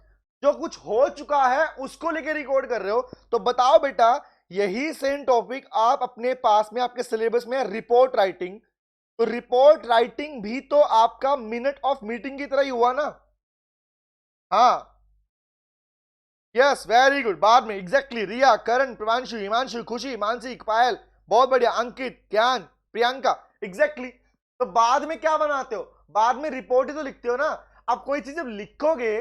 जो कुछ हो चुका है उसको लेके रिकॉर्ड कर रहे हो। तो बताओ बेटा, यही सेम टॉपिक आप अपने पास में, आपके सिलेबस में रिपोर्ट राइटिंग, तो रिपोर्ट राइटिंग भी तो आपका मिनट ऑफ मीटिंग की तरह ही हुआ ना? हाँ, यस वेरी गुड, बाद में, एग्जैक्टली। रिया, करण, प्रवांशु, हिमांशु, खुशी, मानसी, पायल, बहुत बढ़िया, अंकित, ज्ञान, प्रियंका, एग्जैक्टली। तो बाद में क्या बनाते हो? बाद में रिपोर्ट ही तो लिखते हो ना। अब कोई चीज जब लिखोगे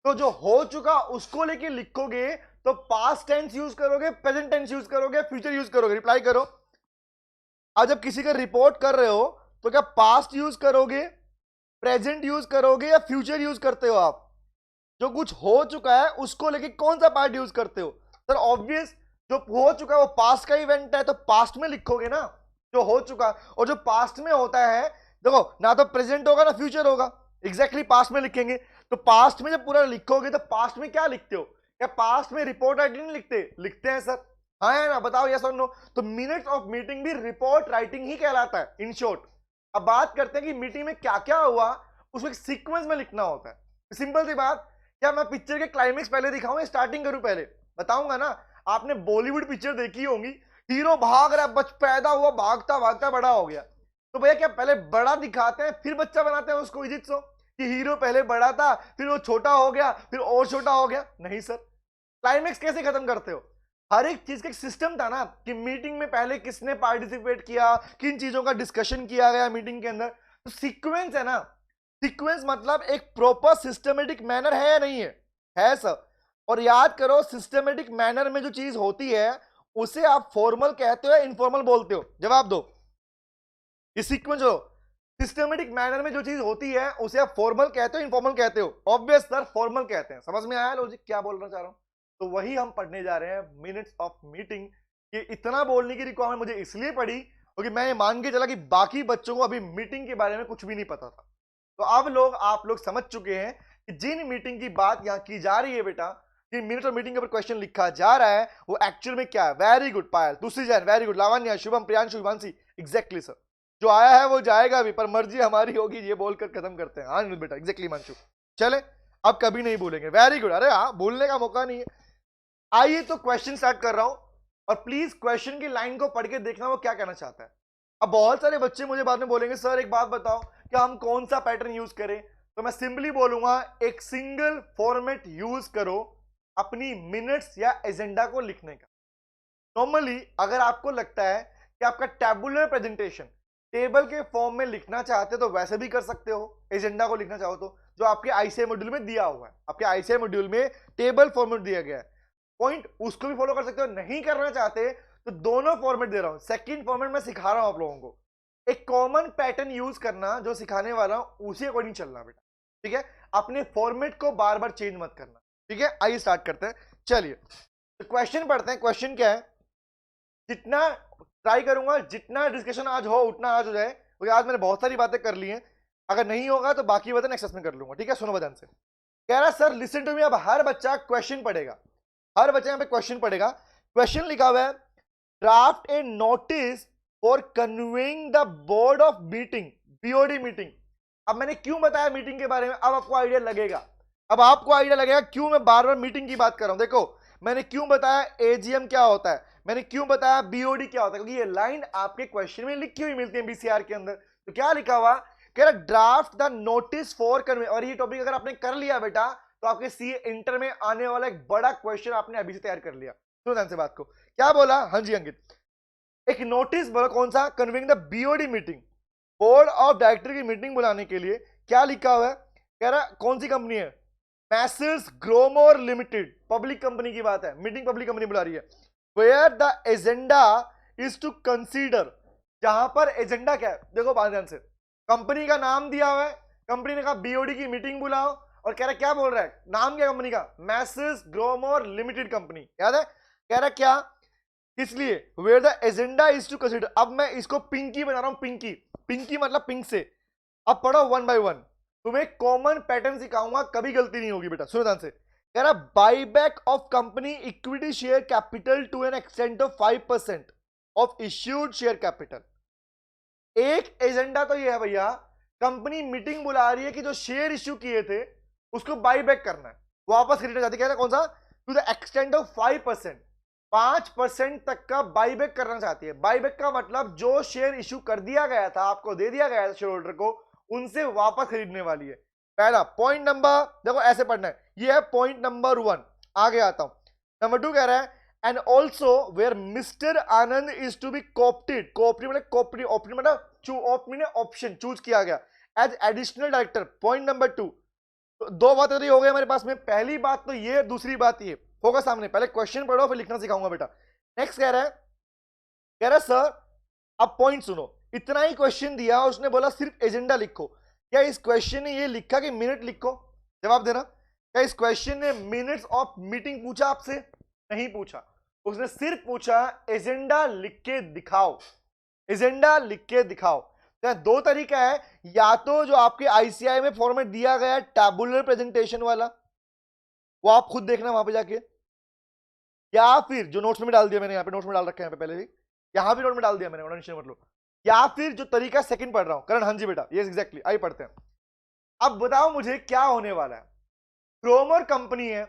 तो जो हो चुका उसको लेके लिखोगे, तो पास्ट टेंस यूज करोगे, प्रेजेंट टेंस यूज करोगे, फ्यूचर यूज करोगे? रिप्लाई करो। अब जब किसी का रिपोर्ट कर रहे हो तो क्या पास्ट यूज करोगे, प्रेजेंट यूज करोगे, या फ्यूचर यूज करते हो? आप जो कुछ हो चुका है उसको लेके कौन सा पार्ट यूज करते हो? सर ऑब्वियस, जो हो चुका है वो पास्ट का इवेंट है, तो पास्ट में लिखोगे ना जो हो चुका। और जो पास्ट में होता है, देखो ना तो प्रेजेंट होगा ना फ्यूचर होगा, एग्जैक्टली पास्ट में लिखेंगे। तो पास्ट में जब पूरा लिखोगे तो पास्ट में क्या लिखते हो? क्या पास्ट में रिपोर्ट राइटिंग नहीं लिखते? लिखते हैं सर, हाँ है ना, बताओ यस और नो। तो मिनट्स ऑफ मीटिंग भी रिपोर्ट राइटिंग ही कहलाता है इन शॉर्ट। अब बात करते हैं कि मीटिंग में क्या क्या हुआ, उसको एक सीक्वेंस में लिखना होता है। सिंपल सी बात, क्या मैं पिक्चर के क्लाइमेक्स पहले दिखाऊं या स्टार्टिंग करूं? पहले बताऊंगा ना। आपने बॉलीवुड पिक्चर देखी होंगी, हीरो भाग रहा है, पैदा हुआ, भागता भागता बड़ा हो गया, तो भैया क्या पहले बड़ा दिखाते हैं फिर बच्चा बनाते हैं उसको? इज इट सो कि हीरो पहले बड़ा था, फिर वो छोटा हो गया, फिर और छोटा हो गया? नहीं सर। क्लाइमेक्स कैसे खत्म करते हो? हर एक चीज का एक सिस्टम था ना, कि मीटिंग में पहले किसने पार्टिसिपेट किया, किन चीजों का डिस्कशन किया गया मीटिंग के अंदर, तो सीक्वेंस है ना। सीक्वेंस मतलब एक प्रॉपर सिस्टमेटिक मैनर है या नहीं है? है सर। और याद करो, सिस्टमेटिक मैनर में जो चीज होती है उसे आप फॉर्मल कहते हो या इनफॉर्मल बोलते हो? जवाब दो। ये सीक्वेंस हो, सिस्टमेटिक मैनर में जो चीज होती है उसे आप फॉर्मल कहते हो इनफॉर्मल कहते हो? ऑब्वियस सर, फॉर्मल कहते हैं। समझ में आया लॉजिक क्या बोलना चाह रहा हूं? तो वही हम पढ़ने जा रहे हैं, मिनट्स ऑफ मीटिंग। ये इतना बोलने की रिक्वायरमेंट मुझे इसलिए पड़ी क्योंकि मैं ये मान के चला कि बाकी बच्चों को अभी मीटिंग के बारे में कुछ भी नहीं पता था। तो अब आप लोग समझ चुके हैं कि जिन मीटिंग की बात यहां की जा रही है बेटा, जिन मिनट ऑफ मीटिंग के ऊपर क्वेश्चन लिखा जा रहा है, वो एक्चुअल में क्या है। वेरी गुड पायल, दूसरी Jain, very good, Lavanya, Shubham, Priyanshu, Himanshi, exactly sir. जो आया है वो जाएगा भी, पर मर्जी हमारी होगी, ये बोलकर खत्म करते हैं। हाँ बेटा, एग्जैक्टली मंशु, चले अब कभी नहीं भूलेंगे। Very good. अरे हाँ, भूलने का मौका नहीं है। आइए तो क्वेश्चन स्टार्ट कर रहा हूं, और प्लीज क्वेश्चन की लाइन को पढ़ के देखना वो क्या कहना चाहता है। अब बहुत सारे बच्चे मुझे बाद में बोलेंगे सर एक बात बताओ कि हम कौन सा पैटर्न यूज करें, तो मैं सिंपली बोलूंगा एक सिंगल फॉर्मेट यूज करो अपनी मिनट्स या एजेंडा को लिखने का। नॉर्मली अगर आपको लगता है कि आपका टैबुलर प्रेजेंटेशन टेबल के फॉर्म में लिखना चाहते हो तो वैसे भी कर सकते हो, एजेंडा को लिखना चाहो तो, जो आपके आईसीआई मॉड्यूल में दिया हुआ है। आपके आईसीआई मॉड्यूल में टेबल फॉर्मेट दिया गया है, पॉइंट उसको भी फॉलो कर सकते हो। नहीं करना चाहते तो दोनों फॉर्मेट दे रहा हूं, सेकंड फॉर्मेट मैं सिखा रहा हूं आप लोगों को। एक कॉमन पैटर्न यूज करना, जो सिखाने वाला हूं उसी अकॉर्डिंग चलना बेटा, ठीक है। अपने फॉर्मेट को बार बार चेंज मत करना, ठीक है। आइए स्टार्ट करते हैं, चलिए तो क्वेश्चन पढ़ते हैं। क्वेश्चन क्या है, जितना ट्राई करूंगा जितना डिस्कशन आज हो उतना आज हो जाए, क्योंकि आज मैंने बहुत सारी बातें कर ली हैं। अगर नहीं होगा तो बाकी बातें नेक्स्ट में कर लूंगा, ठीक है। सुनो ध्यान से। कह रहा सर लिसन टू मी, अब हर बच्चा क्वेश्चन पढ़ेगा, हर बच्चा यहाँ पे क्वेश्चन पढ़ेगा। क्वेश्चन लिखा हुआ है, draft A notice for conveying the board of meeting, BOD meeting. अब मैंने क्यों बताया मीटिंग के बारे में, अब आपको आइडिया लगेगा, अब आपको आइडिया लगेगा क्यों मैं बार बार मीटिंग की बात कर रहा हूं। देखो मैंने क्यों बताया एजीएम क्या होता है, मैंने क्यों बताया बीओडी क्या होता है, क्योंकि ये लाइन आपके क्वेश्चन में लिखी हुई मिलती है बीसीआर के अंदर। तो क्या लिखा हुआ, कह रहा draft the notice for convey, और ये टॉपिक अगर आपने कर लिया बेटा तो आपके सीए इंटर में आने वाला एक बड़ा क्वेश्चन आपने अभी से तैयार कर लिया। सुनो ध्यान से बात को, क्या बोला, हाँ जी अंकित, एक नोटिस बोला कौन सा, conveying the BOD meeting, board of director की मीटिंग बुलाने के लिए। क्या लिखा हुआ है, कह रहा कौन सी कंपनी है, messrs Gromore limited, public company की बात है, मीटिंग पब्लिक कंपनी बुला रही है। Where the agenda is to consider, जहां पर एजेंडा क्या है, देखो बात ध्यान से, कंपनी का नाम दिया हुआ है, कंपनी ने कहा बीओडी की मीटिंग बुलाओ, और कह रहा क्या बोल रहा है, नाम क्या कंपनी का, मैसर्स ग्रोमोर लिमिटेड कंपनी, याद है। कह रहा क्या, इसलिए where the agenda is to consider. अब मैं इसको पिंकी बना रहा हूं, पिंकी, पिंकी मतलब पिंक से। अब पढ़ो वन बाय वन, तुम्हें कॉमन पैटर्न सिखाऊंगा, कभी गलती नहीं होगी बेटा। सुनो ध्यान से, कह रहा buyback of company equity share capital to an extent of 5% of issued share capital. एक एजेंडा तो ये है भैया, कंपनी मीटिंग बुला रही है कि जो शेयर इश्यू किए थे उसको बाईबैक करना है, वापस खरीदना चाहती है। कह रहा कौन सा, टू द एक्सटेंट ऑफ 5%, 5% तक का बाईबैक करना चाहती है। बाईबैक का मतलब जो शेयर इश्यू कर दिया गया था, आपको दे दिया गया था शेयर होल्डर को, उनसे वापस खरीदने वाली है। पहला पॉइंट नंबर, देखो ऐसे पढ़ना है, ये है पॉइंट नंबर 1। आगे आता हूं, नंबर 2 कह रहा है and also where mister Anand is to be coopted, coopted मतलब कोप्टेड, ऑप्टेड मतलब ऑप्शन चूज किया गया as additional director. Point number 2, तो दो बातें तो ये हो गई हमारे पास में, पहली बात तो ये, दूसरी बात ये होगा सामने। पहले क्वेश्चन पढ़ो फिर लिखना सिखाऊंगा बेटा। नेक्स्ट कह रहा है सर अब पॉइंट सुनो, इतना ही क्वेश्चन दिया, उसने बोला सिर्फ एजेंडा लिखो। क्या इस क्वेश्चन ने ये लिखा कि मिनट लिखो, जवाब देना। क्या इस क्वेश्चन ने मिनट्स ऑफ मीटिंग पूछा आपसे, नहीं पूछा, उसने सिर्फ पूछा एजेंडा लिख के दिखाओ, एजेंडा लिख के दिखाओ। तो दो तरीका है, या तो जो आपके आईसीआई में फॉर्मेट दिया गया है टैबुलर प्रेजेंटेशन वाला, वो आप खुद देखना वहां पे जाके, या फिर जो नोट्स में डाल दिया मैंने, यहाँ पे नोट्स में डाल रखे हैं पहले भी, यहां भी नोट में डाल दिया मैंने, मतलब, या फिर जो तरीका सेकंड पढ़ रहा हूं करण, हाँ जी बेटा, ये एग्जैक्टली, आइए पढ़ते हैं। अब बताओ मुझे क्या होने वाला है, ग्रोमर कंपनी है,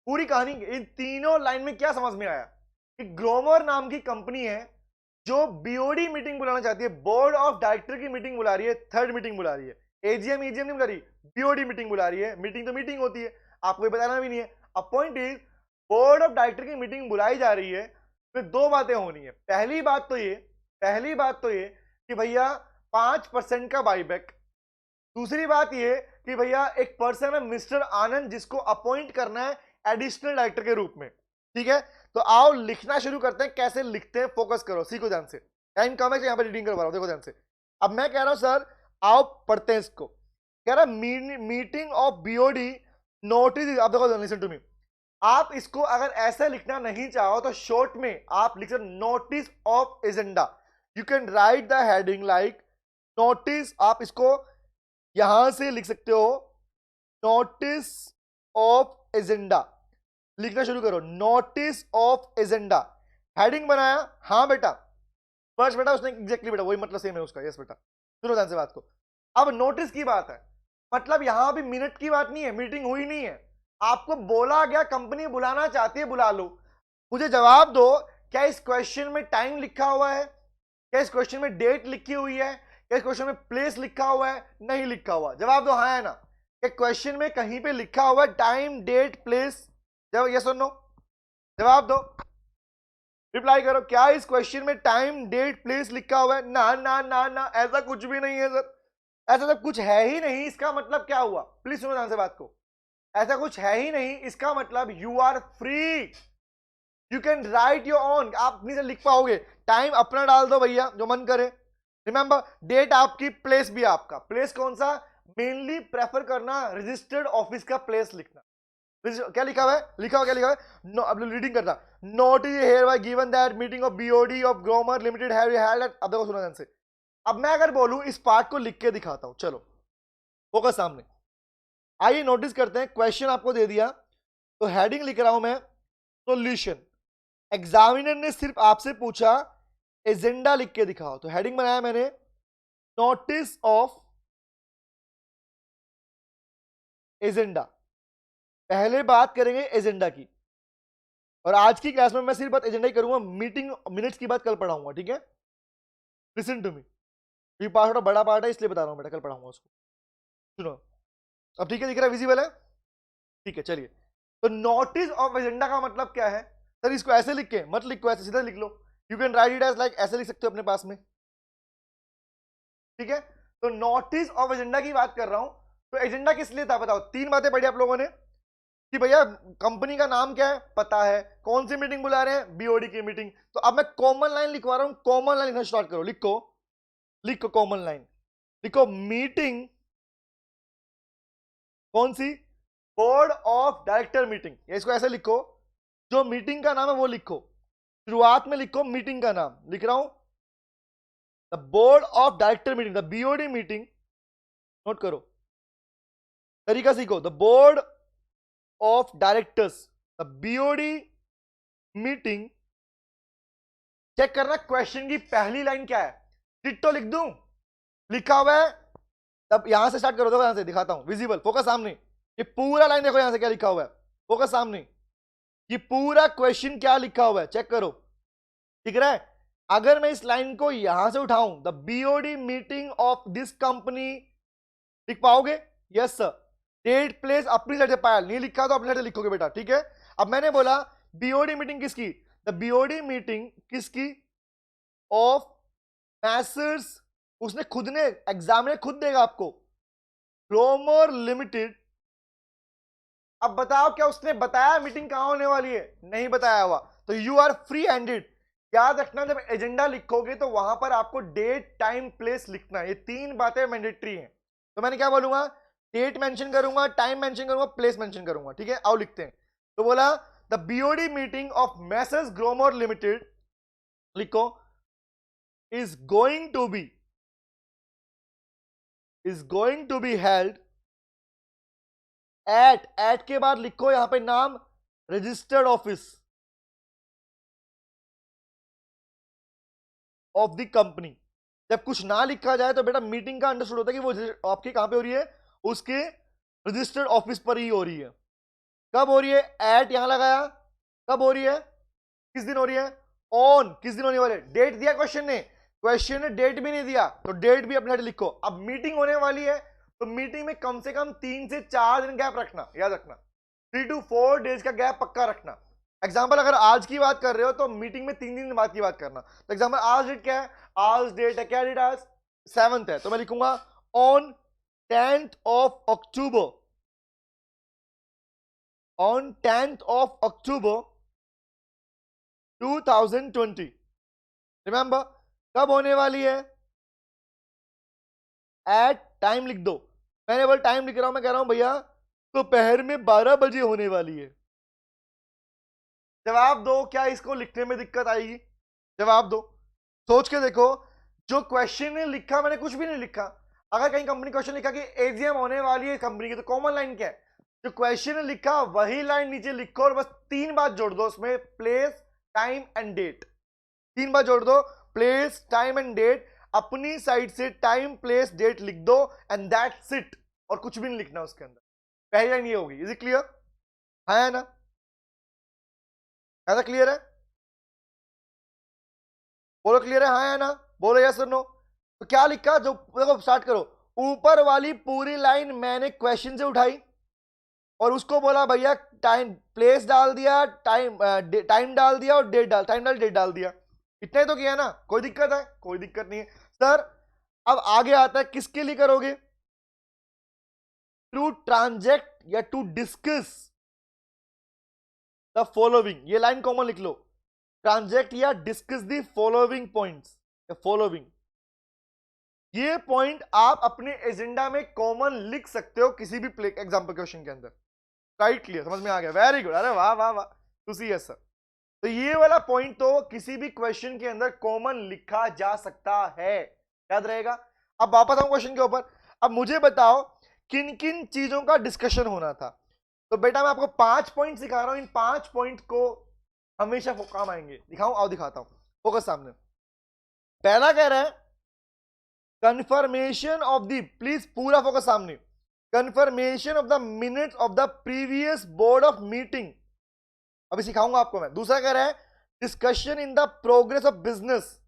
पूरी कहानी इन तीनों लाइन में क्या समझ में आया कि ग्रोमर नाम की कंपनी है जो बीओडी मीटिंग बुलाना चाहती है, बोर्ड ऑफ डायरेक्टर की मीटिंग बुला रही है, थर्ड मीटिंग बुला रही है, एजीएम ईजीएम नहीं बुला रही, बीओडी मीटिंग बुला रही है। मीटिंग तो मीटिंग होती है, आपको ये बताना भी नहीं है। अब point is board of director की मीटिंग बुलाई जा रही है, फिर दो बातें होनी है। पहली बात तो ये कि भैया 5% का बाईबैक, दूसरी बात ये कि भैया एक पर्सन है मिस्टर आनंद जिसको अपॉइंट करना है एडिशनल डायरेक्टर के रूप में, ठीक है। तो आओ लिखना शुरू करते हैं, कैसे लिखते हैं फोकस करो, सीखो ध्यान से, टाइम कम है, यहाँ पे रीडिंग करवा रहा हूं, देखो ध्यान से। अब मैं कह रहा हूं सर आओ पढ़ते हैं इसको, कह रहा मीटिंग ऑफ बीओडी नोटिस, आप देखो लिसन टू मी, आप इसको अगर ऐसे लिखना नहीं चाहो तो शॉर्ट में आप लिख सकते notice of agenda, you can right the heading like notice, आप इसको यहां से लिख सकते हो नोटिस ऑफ एजेंडा, लिखना शुरू करो नोटिस ऑफ एजेंडा। हेडिंग बनाया, हाँ बेटा, फर्स्ट बेटा उसने एग्जैक्टली बेटा वही मतलब सेम है उसका, यस बेटा। सुनो ध्यान से बात को। अब नोटिस की बात है, मतलब यहां भी मिनट की बात नहीं है, मीटिंग हुई नहीं है, आपको बोला गया कंपनी बुलाना चाहती है बुला लो। मुझे जवाब दो, क्या इस क्वेश्चन में टाइम लिखा हुआ है? क्या इस क्वेश्चन में डेट लिखी हुई है? क्या इस क्वेश्चन में प्लेस लिखा हुआ है? नहीं लिखा हुआ। जवाब दो हाँ है ना। क्या क्वेश्चन में कहीं पे लिखा हुआ है टाइम डेट प्लेस? जब यस और नो जवाब दो, रिप्लाई करो। क्या इस क्वेश्चन में टाइम डेट प्लेस लिखा हुआ है? ना ना ना ना, ऐसा कुछ भी नहीं है सर, ऐसा सब कुछ है ही नहीं। इसका मतलब क्या हुआ? प्लीज सुनो ध्यान से बात को। ऐसा कुछ है ही नहीं, इसका मतलब you are free, you can write your own. आप अपनी से लिख पाओगे, टाइम अपना डाल दो भैया जो मन करे। रिमेंबर डेट आपकी, प्लेस भी आपका। प्लेस कौन सा? मेनली प्रेफर करना रजिस्टर्ड ऑफिस का प्लेस लिखना। क्या लिखा हुआ है? लिखा हुआ क्या लिखा हुआ है? नो, अब रीडिंग करना। Note is here bye given that meeting of BOD of Gromor limited have held at. अब देखो सुनो ध्यान से। अब मैं अगर बोलूं इस पार्ट को लिख के दिखाता हूं, चलो फोकस सामने। आइए नोटिस करते हैं, क्वेश्चन आपको दे दिया तो हेडिंग लिख रहा हूं मैं सॉल्यूशन। एग्जामिनर ने सिर्फ आपसे पूछा एजेंडा लिख के दिखाओ, तो हेडिंग बनाया मैंने नोटिस ऑफ एजेंडा। पहले बात करेंगे एजेंडा की, और आज की क्लास में मैं सिर्फ बात एजेंडा ही करूंगा, मीटिंग मिनट्स की बात कल पढ़ाऊंगा, ठीक है? लिसन टू मी, ये पार्ट थोड़ा बड़ा पार्ट है इसलिए बता रहा हूं बेटा, कल पढ़ाऊंगा उसको। सुनो अब, ठीक है? दिख रहा है, विजिबल है? ठीक है चलिए। तो नोटिस ऑफ एजेंडा का मतलब क्या है? सर इसको ऐसे लिख के मत लिखो, ऐसे सीधा लिख लो। You can write it as like, ऐसे लिख सकते हो अपने पास में, ठीक है? तो नोटिस ऑफ एजेंडा की बात कर रहा हूं। तो एजेंडा किस लिए था बताओ? तीन बातें पढ़ी आप लोगों ने कि भैया कंपनी का नाम क्या है, पता है, कौन सी मीटिंग बुला रहे हैं, बीओडी की मीटिंग। तो अब मैं कॉमन लाइन लिखवा रहा हूं, कॉमन लाइन लिखना स्टार्ट करो। लिखो लिखो कॉमन लाइन, लिखो मीटिंग कौन सी? बोर्ड ऑफ डायरेक्टर मीटिंग, या इसको ऐसे लिखो, जो मीटिंग का नाम है वो लिखो, शुरुआत में लिखो मीटिंग का नाम। लिख रहा हूं the board of director meeting, the BOD meeting. Note करो, तरीका सीखो। The board of directors, the BOD meeting. Check करना क्वेश्चन की पहली लाइन क्या है, डिट्टो लिख दूं? लिखा हुआ है, तब यहां से स्टार्ट करो। देखो यहां से दिखाता हूं, विजिबल, फोकस सामने। ये पूरा लाइन देखो यहां से क्या लिखा हुआ है, फोकस सामने। ये पूरा क्वेश्चन क्या लिखा हुआ है चेक करो, दिख रहा है? अगर मैं इस लाइन को यहां से उठाऊं, the BOD meeting of this company, लिख पाओगे? Yes sir. डेट प्लेस अपनी साइड से, पायल नहीं लिखा तो अपनी साइड से लिखोगे बेटा, ठीक है? अब मैंने बोला बीओडी मीटिंग किसकी? द बीओडी मीटिंग किसकी? ऑफ मैसर्स, उसने खुद ने, एग्जामिनर खुद देगा आपको, ग्रोमर लिमिटेड। अब बताओ क्या उसने बताया मीटिंग कहां होने वाली है? नहीं बताया हुआ, तो यू आर फ्री हैंडेड। याद रखना जब एजेंडा लिखोगे तो वहां पर आपको डेट टाइम प्लेस लिखना है, ये तीन बातें मैंडेटरी हैं। तो मैंने क्या बोलूंगा? डेट मेंशन करूंगा, टाइम मेंशन करूंगा, प्लेस मेंशन करूंगा, ठीक है? आओ लिखते हैं। तो बोला the BOD meeting of Messrs Gromor limited, लिखो, is going to be held at के बाद लिखो यहां पे नाम, registered office of the company. जब कुछ ना लिखा जाए तो बेटा मीटिंग का अंडरस्टूड होता है कि वो आपकी कहां पे हो रही है, उसके रजिस्टर्ड ऑफिस पर ही हो रही है। कब हो रही है? एट यहां लगाया। कब हो रही है? किस दिन हो रही है? ऑन, किस दिन होने वाले? डेट दिया क्वेश्चन ने, क्वेश्चन ने डेट भी नहीं दिया तो डेट भी अपने लिखो। अब मीटिंग होने वाली है तो मीटिंग में कम से कम 3 से 4 दिन गैप रखना, याद रखना, 3 to 4 डेज का गैप पक्का रखना। एग्जाम्पल अगर आज की बात कर रहे हो तो मीटिंग में 3 दिन बाद की बात करना। तो एग्जाम्पल आज डेट क्या है? आज डेट है, क्या डेट आज? 7th है, तो मैं लिखूंगा on 10th of October, on 10th of October 2020। Remember कब होने वाली है? एट टाइम लिख दो। मैंने बोल टाइम लिख रहा हूं, मैं कह रहा हूं भैया दोपहर में 12 बजे होने वाली है। जवाब दो, क्या इसको लिखने में दिक्कत आएगी? जवाब दो, सोच के देखो। जो क्वेश्चन ने लिखा, मैंने कुछ भी नहीं लिखा। अगर कहीं कंपनी क्वेश्चन लिखा कि एजीएम होने वाली है कंपनी की, तो कॉमन लाइन क्या है? जो क्वेश्चन ने लिखा वही लाइन नीचे लिखो और बस 3 बात जोड़ दो उसमें, प्लेस टाइम एंड डेट। 3 बात जोड़ दो, प्लेस टाइम एंड डेट, अपनी साइड से टाइम प्लेस डेट लिख दो एंड दैट्स इट, और कुछ भी नहीं लिखना उसके अंदर। पहली लाइन ये होगी। Is it clear? है ना? ऐसा क्लियर है? बोलो क्लियर है? हाँ है ना? बोलो यस और नो। तो क्या लिखा? जो देखो स्टार्ट करो, ऊपर वाली पूरी लाइन मैंने क्वेश्चन से उठाई और उसको बोला भैया टाइम प्लेस डाल दिया, टाइम डाल दिया और टाइम डाल डेट डाल दिया। इतना ही तो किया ना? कोई दिक्कत है? कोई दिक्कत नहीं है सर। अब आगे आता है किसके लिए करोगे? टू ट्रांजेक्ट या टू डिस्कस द फॉलोइंग। ये लाइन कॉमन लिख लो, ट्रांजेक्ट या डिस्कस द फॉलोइंग पॉइंट्स या फॉलोइंग। ये पॉइंट आप अपने एजेंडा में कॉमन लिख सकते हो किसी भी एग्जाम्पल क्वेश्चन के अंदर। राइट? क्लियर? समझ में आ गया? Very good. अरे वाह वाह वाह, तुसी यस सर। तो ये वाला पॉइंट तो किसी भी क्वेश्चन के अंदर कॉमन लिखा जा सकता है, याद रहेगा। अब वापस आऊं क्वेश्चन के ऊपर। अब मुझे बताओ किन किन चीजों का डिस्कशन होना था। तो बेटा मैं आपको 5 पॉइंट सिखा रहा हूं, इन 5 पॉइंट को हमेशा काम आएंगे। दिखाऊं? आओ दिखाता हूं, फोकस सामने। पहला कह रहा है कंफर्मेशन ऑफ द, प्लीज पूरा फोकस सामने, confirmation of the minutes of the previous board of meeting. अभी सिखाऊंगा आपको मैं। दूसरा कह रहा है discussion in the progress of business.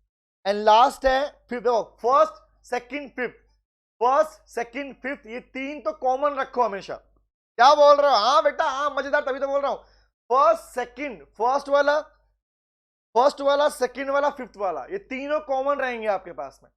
And last है first second fifth. First second fifth, ये 3 तो कॉमन रखो हमेशा। क्या बोल रहे हो? हाँ बेटा हाँ, मजेदार, तभी तो बोल रहा हूं। फर्स्ट सेकंड, फर्स्ट वाला सेकंड वाला फिफ्थ वाला, ये तीनों कॉमन रहेंगे आपके पास में।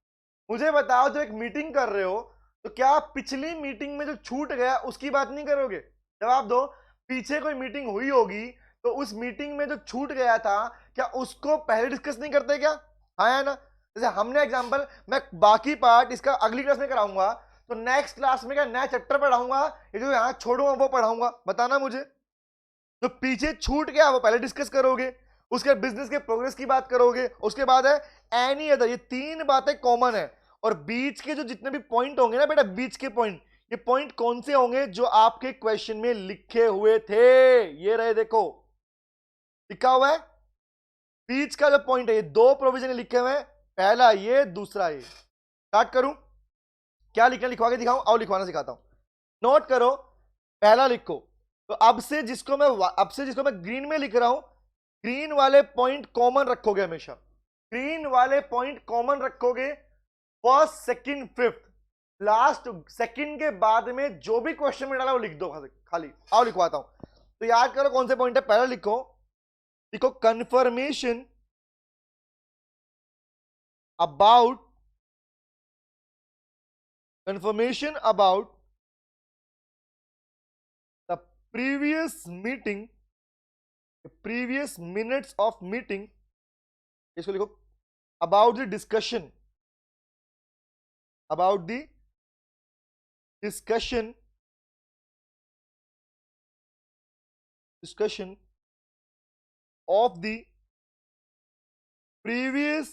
मुझे बताओ जब एक मीटिंग कर रहे हो तो क्या आप पिछली मीटिंग में जो छूट गया उसकी बात नहीं करोगे? जवाब दो। पीछे कोई मीटिंग हुई होगी तो उस मीटिंग में जो छूट गया था क्या उसको पहले डिस्कस नहीं करते क्या? हाँ है ना? जैसे हमने एग्जांपल, मैं बाकी पार्ट इसका अगली क्लास में कराऊंगा, तो नेक्स्ट क्लास में क्या नया चैप्टर पढ़ाऊंगा, ये जो यहां छोड़ूंगा वो पढ़ाऊंगा। बताना मुझे। तो पीछे छूट गया वो पहले डिस्कस करोगे, उसके बिजनेस के प्रोग्रेस की बात करोगे, उसके बाद है एनी अदर। ये 3 बातें कॉमन है। और बीच के जो जितने भी पॉइंट होंगे ना बेटा, बीच के पॉइंट, ये पॉइंट कौन से होंगे? जो आपके क्वेश्चन में लिखे हुए थे। ये रहे, देखो लिखा हुआ है बीच का जो पॉइंट है, ये 2 प्रोविजन लिखे हुए हैं, पहला ये, दूसरा ये। स्टार्ट करूं? क्या लिखना लिखवा के दिखाऊं? आओ लिखवाना सिखाता हूं। नोट करो, पहला लिखो। तो अब से जिसको मैं ग्रीन में लिख रहा हूं, ग्रीन वाले पॉइंट कॉमन रखोगे हमेशा। ग्रीन वाले पॉइंट कॉमन रखोगे। First second fifth, last second के बाद में जो भी क्वेश्चन में डाला वो लिख दो खाली। आओ लिखवाता हूं। तो याद करो कौन से पॉइंट है। पहला लिखो confirmation about the previous meeting, previous minutes of meeting. इसको लिखो about the discussion, about the discussion of the previous